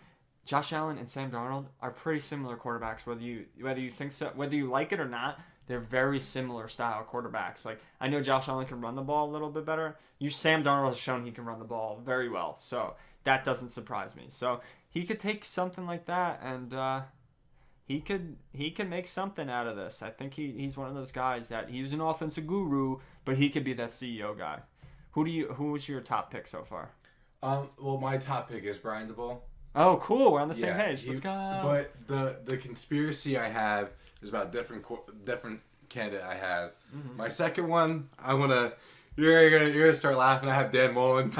Josh Allen and Sam Darnold are pretty similar quarterbacks. Whether you think so, whether you like it or not, they're very similar style quarterbacks. I know Josh Allen can run the ball a little bit better. Sam Darnold has shown he can run the ball very well, so that doesn't surprise me. So he could take something like that and. He could make something out of this. I think he's one of those guys that he's an offensive guru, but he could be that CEO guy. Who's your top pick so far? Well, my top pick is Brian DeBoll. Oh, cool. We're on the same page. Let's go. But the conspiracy I have is about different candidate I have. Mm-hmm. My second one, you're gonna start laughing. I have Dan Mullen.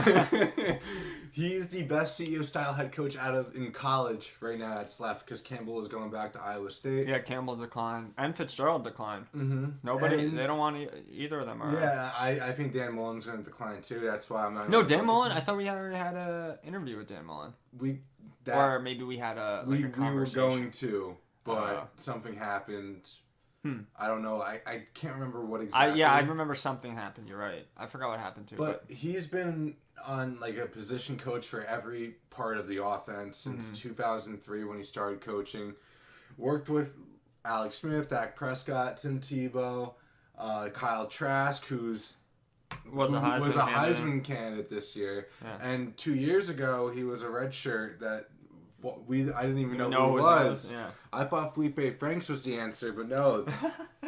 He's the best CEO style head coach in college right now that's left because Campbell is going back to Iowa State. Yeah, Campbell declined and Fitzgerald declined. Mm-hmm. They don't want either of them. Yeah, I think Dan Mullen's going to decline too. That's why I'm not. No, Dan Mullen. I thought we already had an interview with Dan Mullen. Or maybe we had a we conversation. were going to, but something happened. I don't know. I can't remember what exactly. I remember something happened. You're right. I forgot what happened too. But he's been on like a position coach for every part of the offense since 2003 when he started coaching. Worked with Alex Smith, Dak Prescott, Tim Tebow, Kyle Trask, who's was a Heisman candidate this year, and 2 years ago he was a redshirt that. I didn't even know who it was. Yeah. I thought Felipe Franks was the answer, but no,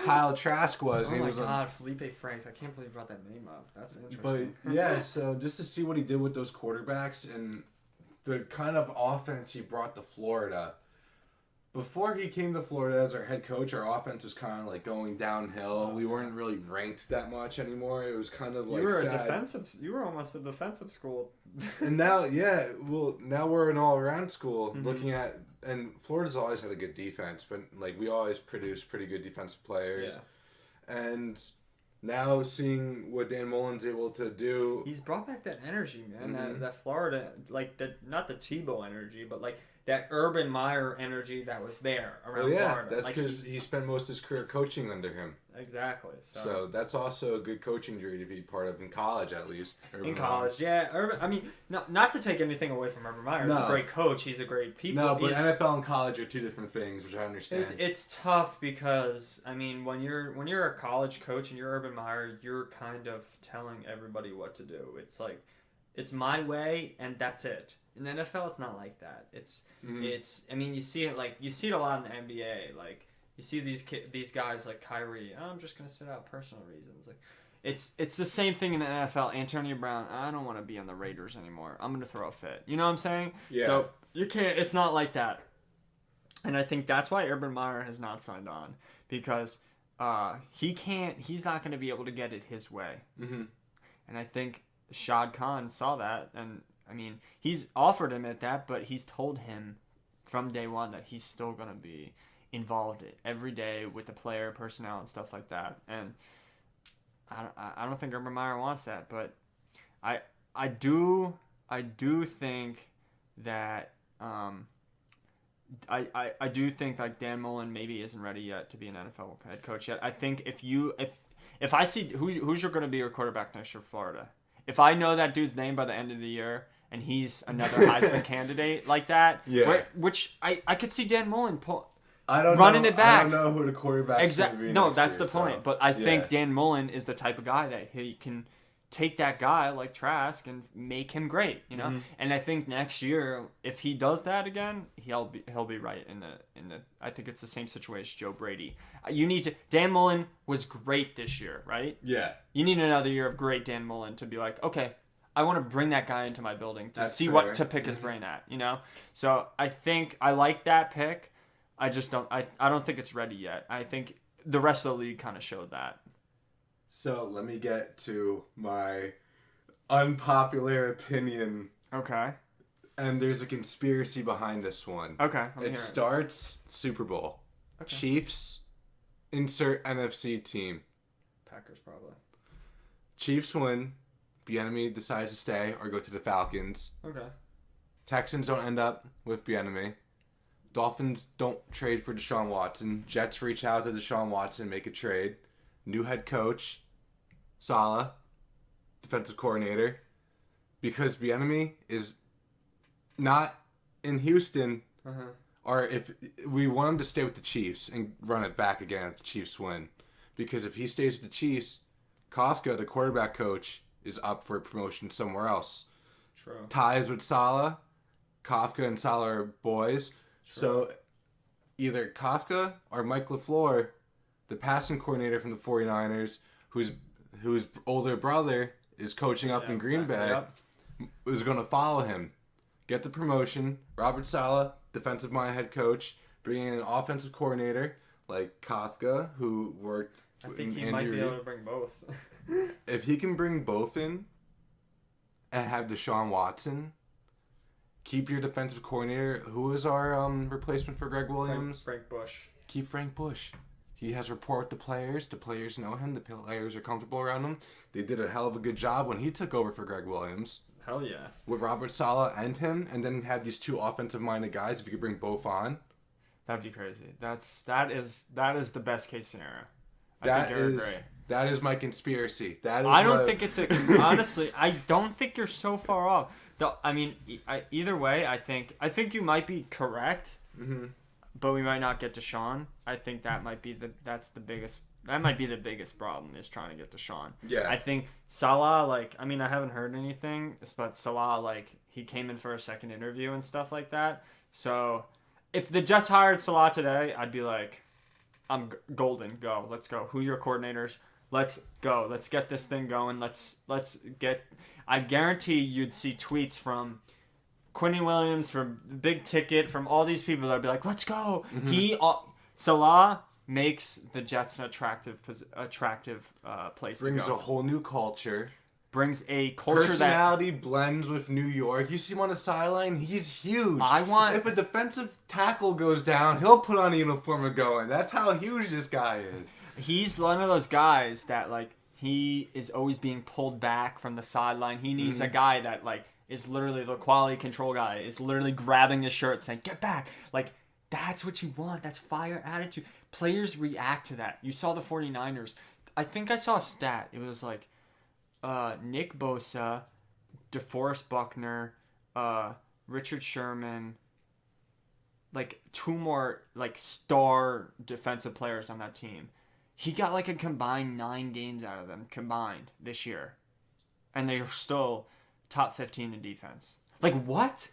Kyle Trask was. Oh my God, Felipe Franks! I can't believe you brought that name up. That's interesting. But yeah, so just to see what he did with those quarterbacks and the kind of offense he brought to Florida. Before he came to Florida as our head coach, our offense was kind of like going downhill. We weren't really ranked that much anymore. It was kind of like You were almost a defensive school. And now, now we're an all-around school. Looking at, and Florida's always had a good defense, but like we always produce pretty good defensive players. Yeah. And now seeing what Dan Mullen's able to do, he's brought back that energy, man. That Florida, like not the Tebow energy, but like. That Urban Meyer energy that was there around Florida. That's because he spent most of his career coaching under him. Exactly. So that's also a good coaching tree to be part of in college, at least. In college, yeah. Urban. I mean, not to take anything away from Urban Meyer. He's a great coach. He's a great people. No, but NFL and college are two different things, which I understand. It's tough because I mean, when you're a college coach and you're Urban Meyer, you're kind of telling everybody what to do. It's like, it's my way and that's it. In the NFL, it's not like that. It's. I mean, you see it a lot in the NBA. Like you see these guys like Kyrie. Oh, I'm just gonna sit out personal reasons. Like, it's the same thing in the NFL. Antonio Brown. I don't want to be on the Raiders anymore. I'm gonna throw a fit. You know what I'm saying? Yeah. So you can't. It's not like that. And I think that's why Urban Meyer has not signed on because he can't. He's not gonna be able to get it his way. And I think Shad Khan saw that and. I mean, he's offered him at that, but he's told him from day one that he's still going to be involved every day with the player personnel and stuff like that. And I don't think Urban Meyer wants that, but I do think that I do think like Dan Mullen maybe isn't ready yet to be an NFL head coach yet. I think if I see who's going to be your quarterback next year for Florida. If I know that dude's name by the end of the year and he's another Heisman candidate like that, which I could see Dan Mullen running it back. I don't know who the quarterback is going to be. No, that's the point. But I think Dan Mullen is the type of guy that he can take that guy like Trask and make him great, you know. And I think next year, if he does that again, he'll be right in the. I think it's the same situation as Joe Brady. Dan Mullen was great this year, right? Yeah. You need another year of great Dan Mullen to be like, okay, I want to bring that guy into my building to see what to pick his brain at, you know. So I think I like that pick. I just don't. I don't think it's ready yet. I think the rest of the league kind of showed that. So let me get to my unpopular opinion. Okay. And there's a conspiracy behind this one. Okay. It starts Super Bowl. Okay. Chiefs, insert NFC team. Packers probably. Chiefs win. Bieniemy decides to stay or go to the Falcons. Okay. Texans don't end up with Bieniemy. Dolphins don't trade for Deshaun Watson. Jets reach out to Deshaun Watson, make a trade. New head coach. Saleh, defensive coordinator, because Bieniemy is not in Houston, or if we want him to stay with the Chiefs and run it back again if the Chiefs win, because if he stays with the Chiefs, Kafka, the quarterback coach, is up for promotion somewhere else. True. Ties with Saleh, Kafka and Saleh are boys, so either Kafka or Mike LaFleur, the passing coordinator from the 49ers, whose older brother is coaching up in Green Bay, is going to follow him. Get the promotion. Robert Saleh, defensive-minded head coach, bringing in an offensive coordinator like Kafka, who worked I think he might be able to bring both. If he can bring both in and have Deshaun Watson Keep your defensive coordinator. Who is our replacement for Greg Williams? Frank Bush. Keep Frank Bush. He has rapport with the players. The players know him. The players are comfortable around him. They did a hell of a good job when he took over for Greg Williams. Hell yeah. With Robert Saleh and him, and then have these two offensive-minded guys. If you could bring both on, that'd be crazy. That is the best case scenario. I think you're great. That is my conspiracy. Honestly, I don't think you're so far off. Either way, I think you might be correct. Mm-hmm. But we might not get Deshaun. I think that might be the biggest problem is trying to get Deshaun. Yeah. I think Salah, I haven't heard anything, but Salah, he came in for a second interview and stuff like that. So if the Jets hired Salah today, I'd be like, I'm golden. Go. Let's go. Who are your coordinators? Let's go. Let's get this thing going. Let's get. I guarantee you'd see tweets from Quinny Williams, from Big Ticket, from all these people that'd be like, "Let's go." Mm-hmm. Salah makes the Jets an attractive place. Brings to go. a whole new culture. Brings a culture personality blends with New York. You see him on the sideline; he's huge. If a defensive tackle goes down, he'll put on a uniform and go in. That's how huge this guy is. He's one of those guys that he is always being pulled back from the sideline. He needs a guy that is literally the quality control guy, is literally grabbing his shirt saying, "Get back." That's what you want. That's fire attitude. Players react to that. You saw the 49ers. I think I saw a stat. It was Nick Bosa, DeForest Buckner, Richard Sherman, two more star defensive players on that team. He got a combined 9 games out of them combined this year. And they're still top 15 in defense. What?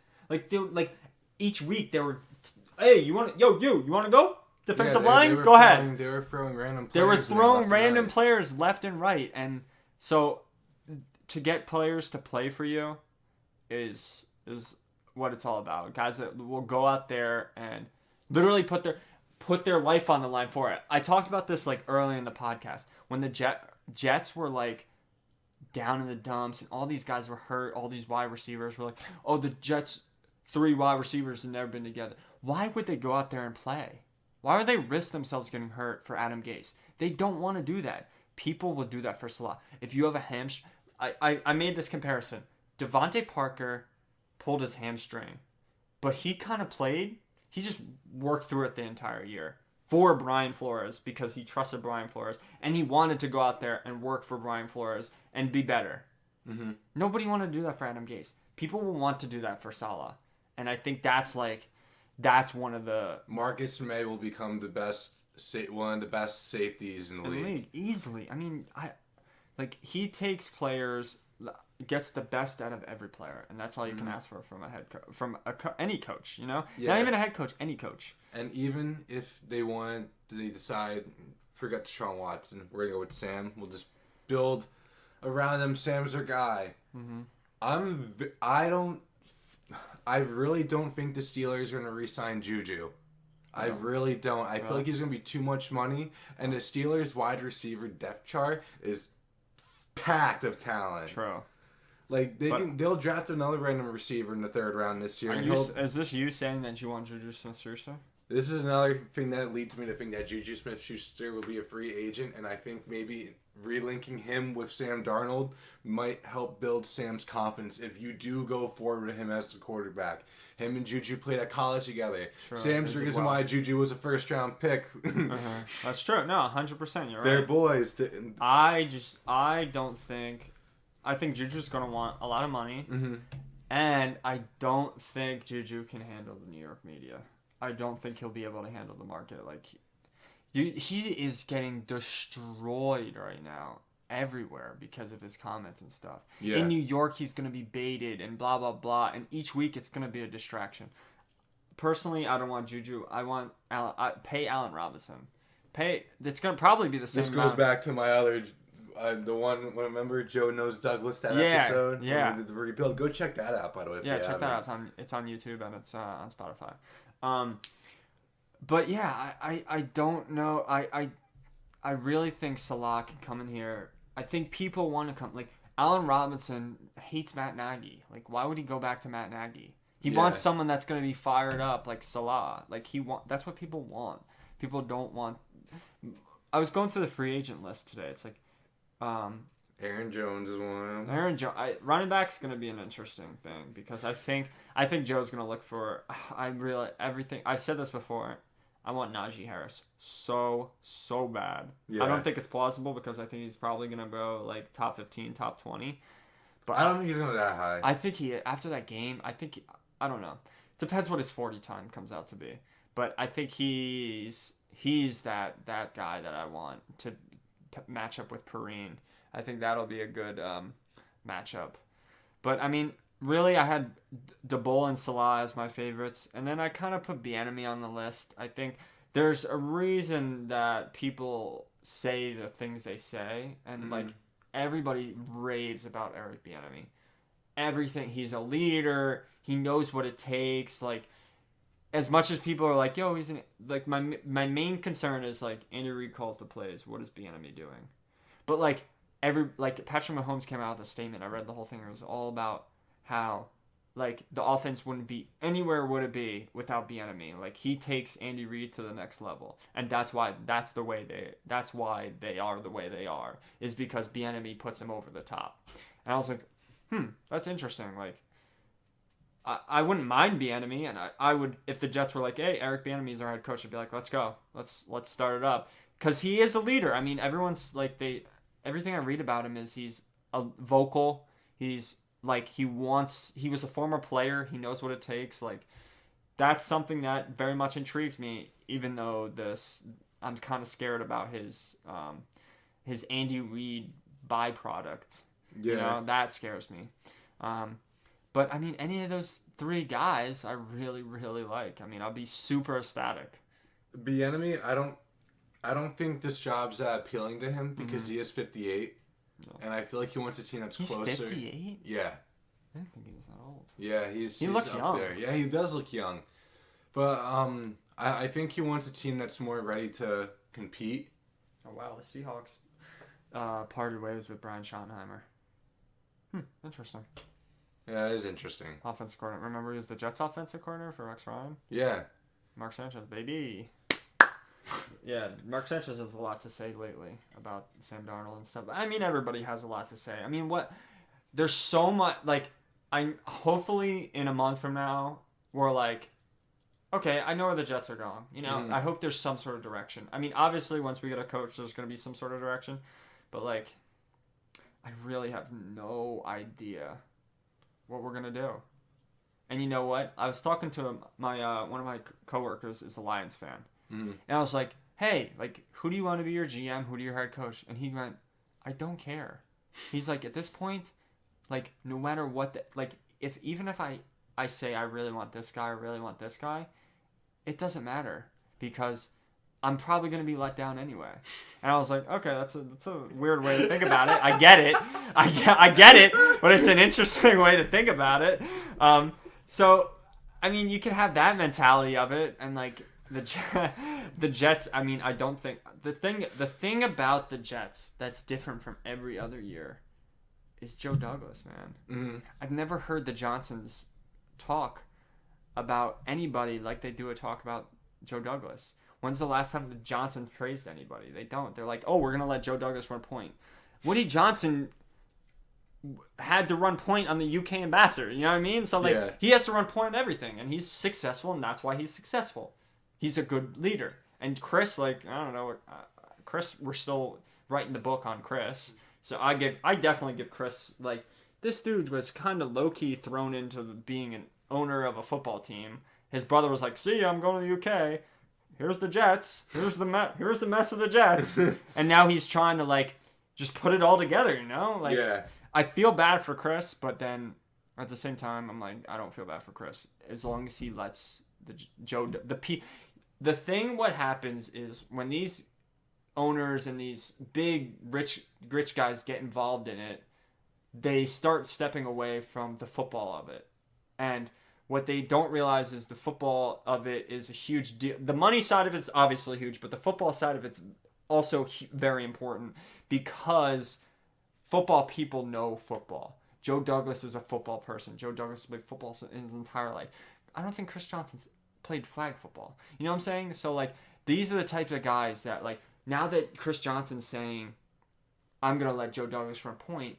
Each week they were, hey, you want to go? Defensive line? Go ahead. They were throwing random players. They were throwing random players left and right. And so to get players to play for you is what it's all about. Guys that will go out there and literally put their life on the line for it. I talked about this early in the podcast when the Jets were down in the dumps and all these guys were hurt. All these wide receivers were oh, the Jets 3 wide receivers have never been together. Why would they go out there and play? Why would they risk themselves getting hurt for Adam Gase? They don't want to do that. People will do that for Salah. If you have a hamstring, I made this comparison. Devontae Parker pulled his hamstring, but he kind of played. He just worked through it the entire year for Brian Flores because he trusted Brian Flores and he wanted to go out there and work for Brian Flores and be better. Mm-hmm. Nobody wanted to do that for Adam Gase. People will want to do that for Salah, and I think that's one of the. Marcus May will become one of the best safeties in the league easily. He takes players, gets the best out of every player, and that's all you can ask for from a head any coach. Not even a head coach, any coach. And even if they decide, forget Deshaun Watson, we're gonna go with Sam. We'll just build around them. Sam's our guy. Mm-hmm. I really don't think the Steelers are gonna re-sign Juju. I really don't. I feel like he's gonna be too much money, and the Steelers' wide receiver depth chart is packed of talent. True. They'll draft another random receiver in the 3rd round this year. Is this you saying that you want Juju Smith-Schuster? This is another thing that leads me to think that Juju Smith-Schuster will be a free agent, and I think maybe relinking him with Sam Darnold might help build Sam's confidence if you do go forward with him as the quarterback. Him and Juju played at college together. True. Sam's the reason why Juju was a 1st-round pick. That's true. No, 100%. You're right. They're boys. I think Juju's going to want a lot of money. Mm-hmm. And I don't think Juju can handle the New York media. I don't think he'll be able to handle the market. He is getting destroyed right now everywhere because of his comments and stuff. Yeah. In New York, he's going to be baited and blah, blah, blah. And each week, it's going to be a distraction. Personally, I don't want Juju. I pay Allen Robinson. It's going to probably be the same This goes back to my other... the one, remember Joe Knows Douglas, episode? Yeah. The rebuild. Go check that out, by the way. Yeah, check that out. It's on YouTube and it's on Spotify. But yeah, I don't know. I really think Salah can come in here. I think people want to come. Allen Robinson hates Matt Nagy. Why would he go back to Matt Nagy? He wants someone that's going to be fired up like Salah. Like that's what people want. People don't want. I was going through the free agent list today. It's like, Aaron Jones is one of them. Aaron Jones, running back's going to be an interesting thing because I think Joe's going to look for. Everything. I've said this before. I want Najee Harris so bad. Yeah. I don't think it's plausible because I think he's probably going to go like top 15, top 20. But I don't think he's going to that high. I think after that game, I don't know. Depends what his 40 time comes out to be. But I think he's that guy that I want to match up with Perrine. I think that'll be a good matchup. But, I mean, really, I had DeBull and Salah as my favorites. And then I kind of put Bieniemy on the list. I think there's a reason that people say the things they say. And, like, everybody raves about Eric Bieniemy. Everything. He's a leader. He knows what it takes. Like, as much as people are like, yo, like, my main concern is, like, Andy Reid calls the plays. What is Bieniemy doing? But, like, Patrick Mahomes came out with a statement. I read the whole thing. It was all about how, like, the offense wouldn't be anywhere would it be without Bieniemy. Like, he takes Andy Reid to the next level, and that's why they are the way they are, is because Bieniemy puts them over the top. And I was like, that's interesting. Like, I wouldn't mind Bieniemy, and I would, if the Jets were like, hey, Eric Bieniemy is our head coach, I'd be like, let's go, let's start it up, because he is a leader. I mean, everyone's like everything I read about him is he's a vocal. He's like he was a former player. He knows what it takes. Like, that's something that very much intrigues me. Even though I'm kind of scared about his Andy Reid byproduct. Yeah. You know, that scares me. But I mean, any of those three guys, I really, really like. I mean, I'll be super ecstatic. Bieniemy, I don't think this job's that appealing to him because he is 58. No. And I feel like he wants a team that's closer. He's 58? Yeah. I didn't think he was that old. Yeah, he looks up young. There. Yeah, he does look young. But I think he wants a team that's more ready to compete. Oh, wow. The Seahawks parted ways with Brian Schottenheimer. Interesting. Yeah, that is interesting. Offensive coordinator. Remember he was the Jets offensive coordinator for Rex Ryan? Yeah. Mark Sanchez, baby. Yeah, Mark Sanchez has a lot to say lately about Sam Darnold and stuff. I mean, everybody has a lot to say. I mean, there's so much, like, hopefully in a month from now, we're like, okay, I know where the Jets are going. You know, I hope there's some sort of direction. I mean, obviously, once we get a coach, there's going to be some sort of direction. But, like, I really have no idea what we're going to do. And you know what? I was talking to my one of my coworkers is a Lions fan. And I was like, hey, like, who do you want to be your GM? Who do you head coach? And he went, I don't care. He's like, at this point, like, no matter what, even if I say I really want this guy, I really want this guy, it doesn't matter because I'm probably going to be let down anyway. And I was like, okay, that's a weird way to think about it. I get it. I get it, but it's an interesting way to think about it. So, I mean, you can have that mentality of it, and, like, the Jets, I mean, I don't think the thing about the Jets that's different from every other year is Joe Douglas, man. I've never heard the Johnsons talk about anybody like they do a talk about Joe Douglas. When's the last time the Johnsons praised anybody? They don't. They're like, oh, we're gonna let Joe Douglas run point. Woody Johnson had to run point on the UK ambassador. You know what I mean? So, like, he has to run point on everything, and he's successful, and that's why he's successful. He's a good leader. And Chris, like, I don't know, Chris, we're still writing the book on Chris. So I definitely give Chris, like, this dude was kind of low-key thrown into being an owner of a football team. His brother was like, see, I'm going to the UK. Here's the Jets. Here's the mess of the Jets. And now he's trying to, like, just put it all together, you know? Like, yeah. I feel bad for Chris, but then at the same time, I'm like, I don't feel bad for Chris. As long as he lets the thing, what happens is when these owners and these big rich guys get involved in it, they start stepping away from the football of it. And what they don't realize is the football of it is a huge deal. The money side of it's obviously huge, but the football side of it's also very important because football people know football. Joe Douglas is a football person. Joe Douglas has played football in his entire life. I don't think Chris Johnson's played flag football. You know what I'm saying? So, like, these are the types of guys that, like, now that Chris Johnson's saying, I'm going to let Joe Douglas run point,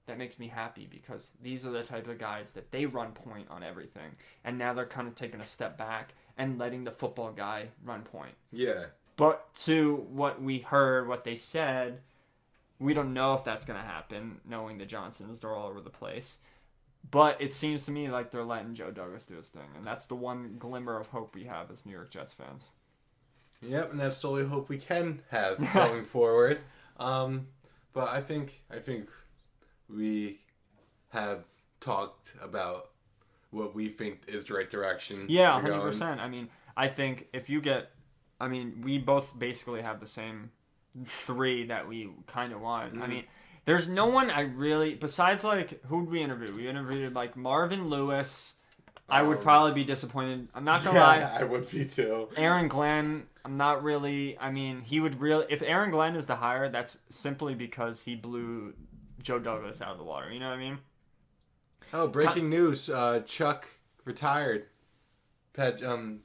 that makes me happy because these are the type of guys that they run point on everything. And now they're kind of taking a step back and letting the football guy run point. Yeah. But to what we heard, what they said, we don't know if that's going to happen, knowing the Johnsons, they're all over the place. But it seems to me like they're letting Joe Douglas do his thing. And that's the one glimmer of hope we have as New York Jets fans. Yep, and that's the only hope we can have going forward. But I think we have talked about what we think is the right direction. Yeah, 100%. I mean, I think if you get... I mean, we both basically have the same 3 that we kind of want. I mean, there's no one I really... Besides, like, who'd we interview? We interviewed, like, Marvin Lewis. I would probably be disappointed. I'm not going to lie. I would be too. Aaron Glenn, I'm not really... I mean, he would really... If Aaron Glenn is the hire, that's simply because he blew Joe Douglas out of the water. You know what I mean? Oh, breaking news. Chuck retired. I'm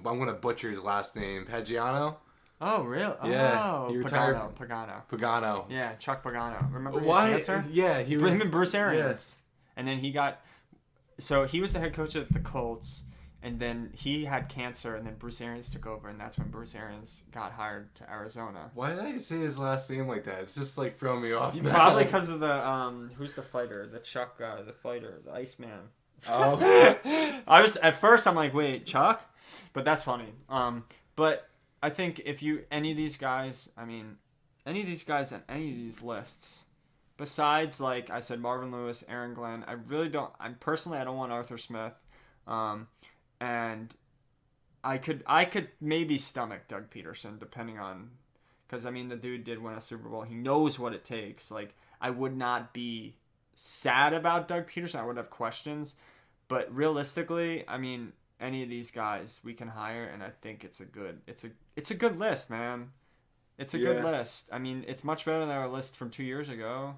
gonna butcher his last name. Pagano? Oh, really? Yeah. Oh, he retired. Pagano. Yeah, Chuck Pagano. Remember why? His cancer? Yeah, he was. Him and Bruce Arians. Yes. And then he got... So he was the head coach at the Colts, and then he had cancer, and then Bruce Arians took over, and that's when Bruce Arians got hired to Arizona. Why did I say his last name like that? It's just like throwing me off. Probably because of the who's the fighter? The Chuck guy, the fighter, the Iceman. Oh. I was at first. I'm like, wait, Chuck, but that's funny. But I think if any of these guys on any of these lists, besides like I said, Marvin Lewis, Aaron Glenn, I really don't. I don't want Arthur Smith, and I could maybe stomach Doug Peterson depending on, because I mean the dude did win a Super Bowl. He knows what it takes. Like I would not be sad about Doug Peterson. I would have questions. But realistically, I mean, any of these guys we can hire, and I think it's a good list, man. It's a good list. I mean, it's much better than our list from 2 years ago.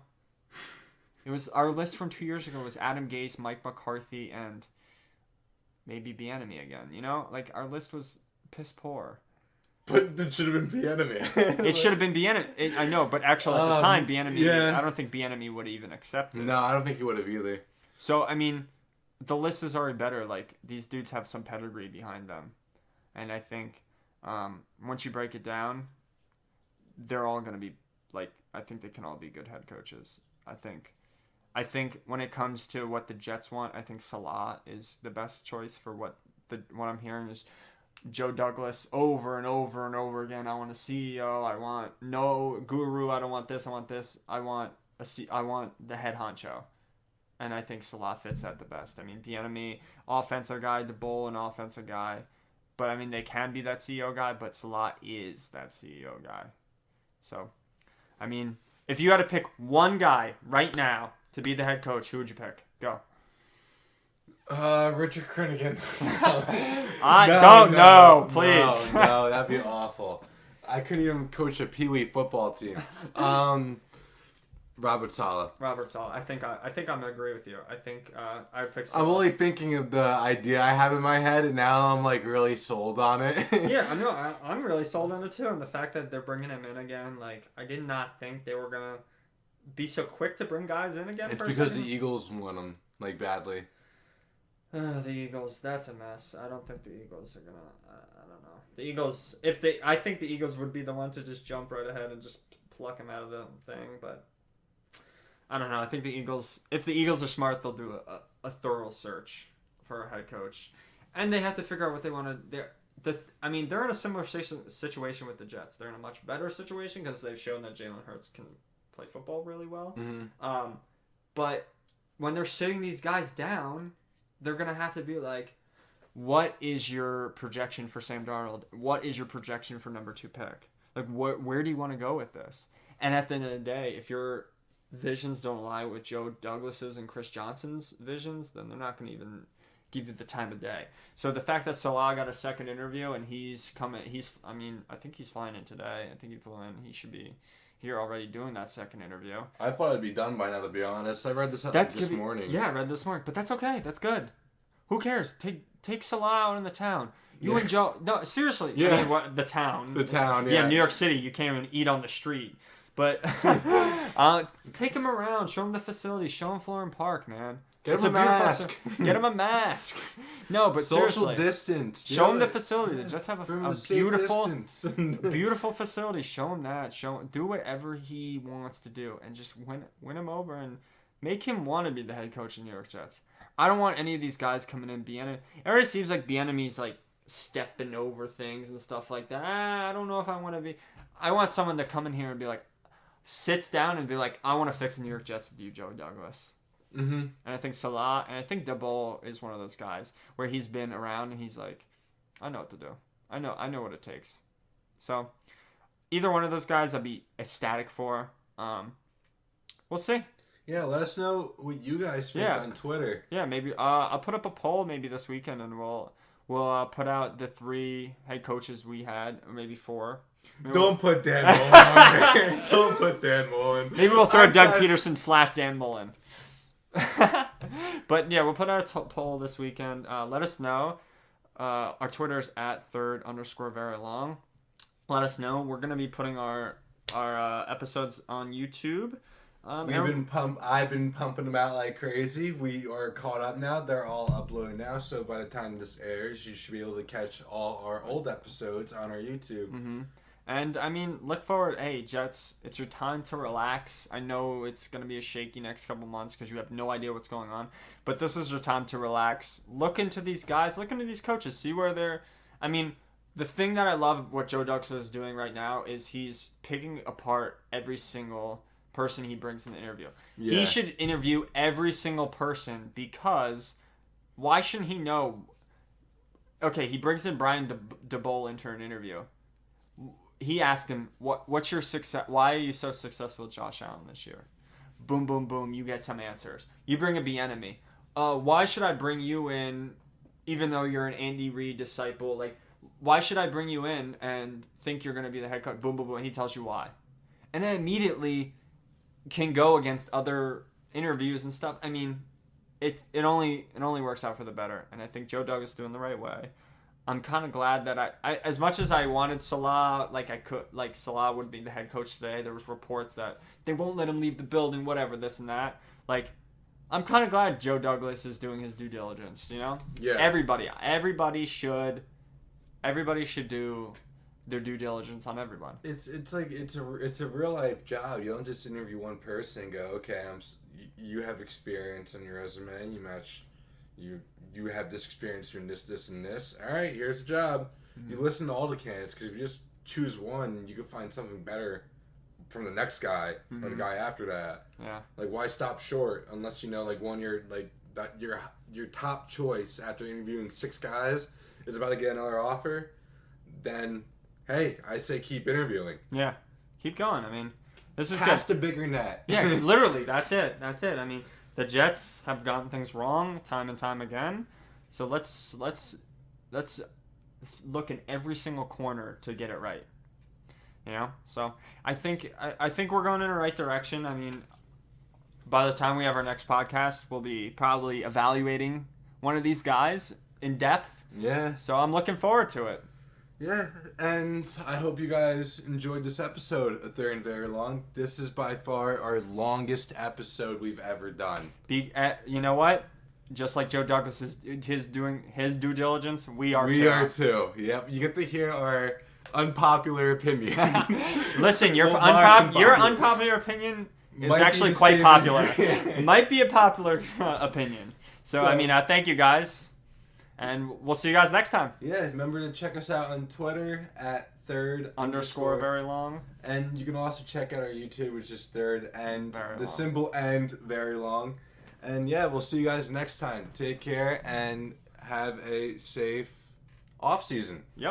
Our list from 2 years ago was Adam Gase, Mike McCarthy, and maybe Bieniemy again. You know, like our list was piss poor. But it should have been Bieniemy. It should have been Bieniemy. I know, but actually at the time, Bieniemy. Yeah. I don't think Bieniemy would have even accepted. No, I don't think he would have either. So I mean, the list is already better. Like these dudes have some pedigree behind them, and I think once you break it down, they're all gonna be like. I think they can all be good head coaches. I think when it comes to what the Jets want, I think Salah is the best choice for what I'm hearing is Joe Douglas over and over and over again. I want a CEO. I want no guru. I don't want this. I want this. I want the head honcho. And I think Salah fits that the best. I mean, Bieniemy, offensive guy, DeBoll, an offensive guy. But, I mean, they can be that CEO guy, but Salah is that CEO guy. So, I mean, if you had to pick one guy right now to be the head coach, who would you pick? Go. Richard Krennigan. Please. No, that'd be awful. I couldn't even coach a Pee Wee football team. Robert Saleh. I think I'm gonna agree with you. I think I would pick Saleh. I'm only thinking of the idea I have in my head, and now I'm like really sold on it. Yeah, I know. I'm really sold on it too, and the fact that they're bringing him in again, like I did not think they were gonna be so quick to bring guys in again. It's because the Eagles want them like badly. The Eagles, that's a mess. I don't think the Eagles are gonna. I don't know. The Eagles, I think the Eagles would be the one to just jump right ahead and just pluck him out of the thing, but. I don't know. I think the Eagles, if the Eagles are smart, they'll do a thorough search for a head coach. And they have to figure out what they want to... They're in a similar situation with the Jets. They're in a much better situation because they've shown that Jalen Hurts can play football really well. Mm-hmm. But when they're sitting these guys down, they're going to have to be like, what is your projection for Sam Darnold? What is your projection for number 2 pick? Like, where do you want to go with this? And at the end of the day, if your visions don't align with Joe Douglas's and Chris Johnson's visions, then they're not going to even give you the time of day. So the fact that Salah got a second interview and I think he's flying in today. I think he flew in. here already doing that second interview. I thought it'd be done by now, to be honest. I read this this morning. Yeah, I read this morning, but that's okay. That's good. Who cares? Take Salah out in the town. You and Joe. No, seriously. Yeah. I mean, what, the town. The town. Yeah. New York City. You can't even eat on the street. But take him around. Show him the facilities. Show him Florham Park, man. Get him a mask. Get him a mask. No, but social seriously. distance. Show him the facility. They just have a beautiful, distance. beautiful facility. Show him that. Do whatever he wants to do, and just win him over and make him want to be the head coach of the New York Jets. I don't want any of these guys coming in. It already seems like Bieniemy's like stepping over things and stuff like that. I don't know if I want to be. I want someone to come in here and be like, sits down and be like, I want to fix the New York Jets with you, Joe Douglas. Mm-hmm. And I think Salah, and I think DeBoll is one of those guys where he's been around and he's like, I know what to do. I know what it takes. So either one of those guys I'd be ecstatic for. We'll see. Yeah, let us know what you guys think on Twitter. Yeah, maybe I'll put up a poll maybe this weekend and we'll put out the 3 head coaches we had, or maybe 4. Don't put Dan Mullen on there. Don't put Dan Mullen. Maybe we'll throw Doug Peterson / Dan Mullen. But yeah, we'll put out a poll this weekend. Let us know. Our Twitter is @3rd_very long. Let us know. We're gonna be putting our episodes on YouTube. I've been pumping them out like crazy. We are caught up now. They're all uploaded now. So by the time this airs, you should be able to catch all our old episodes on our YouTube. Mm-hmm. And, I mean, look forward. Hey, Jets, it's your time to relax. I know it's going to be a shaky next couple months because you have no idea what's going on. But this is your time to relax. Look into these guys. Look into these coaches. See where they're... I mean, the thing that I love what Joe Douglas is doing right now is he's picking apart every single person he brings in the interview. Yeah. He should interview every single person because why shouldn't he know? Okay, he brings in Brian DeBoll into an interview. He asked him, "What's your success? Why are you so successful with Josh Allen this year?" Boom, boom, boom. You get some answers. You bring a Bieniemy. Why should I bring you in, even though you're an Andy Reid disciple? Like, why should I bring you in and think you're going to be the head coach? Boom, boom, boom. He tells you why, and then immediately can go against other interviews and stuff. I mean, it only works out for the better, and I think Joe Douglas is doing the right way. I'm kind of glad that I as much as I wanted Salah, Salah would be the head coach today. There was reports that they won't let him leave the building, whatever, this and that. Like, I'm kind of glad Joe Douglas is doing his due diligence. You know, yeah. Everybody should do their due diligence on everyone. It's a real life job. You don't just interview one person and go, okay, you have experience on your resume. You match. You have this experience doing this, and this. All right, here's the job. Mm-hmm. You listen to all the candidates because if you just choose one, you can find something better from the next guy or the guy after that. Yeah. Like, why stop short unless you know, like, one you're like that your top choice after interviewing 6 guys is about to get another offer. Then, hey, I say keep interviewing. Yeah, keep going. I mean, this is cast a bigger net. Yeah, literally, that's it. I mean. The Jets have gotten things wrong time and time again, so let's look in every single corner to get it right. You know, so I think we're going in the right direction. I mean, by the time we have our next podcast, we'll be probably evaluating one of these guys in depth. Yeah. So I'm looking forward to it. Yeah, and I hope you guys enjoyed this episode of Third and Very Long. This is by far our longest episode we've ever done. You know what? Just like Joe Douglas is doing his due diligence, we are too. Yep, you get to hear our unpopular opinion. Listen, your unpopular opinion is actually quite popular. It might be a popular opinion. So, I mean, thank you guys. And we'll see you guys next time. Yeah, remember to check us out on Twitter @3rd_very long. And you can also check out our YouTube, which is Third and the symbol and very long. And yeah, we'll see you guys next time. Take care and have a safe off season. Yep.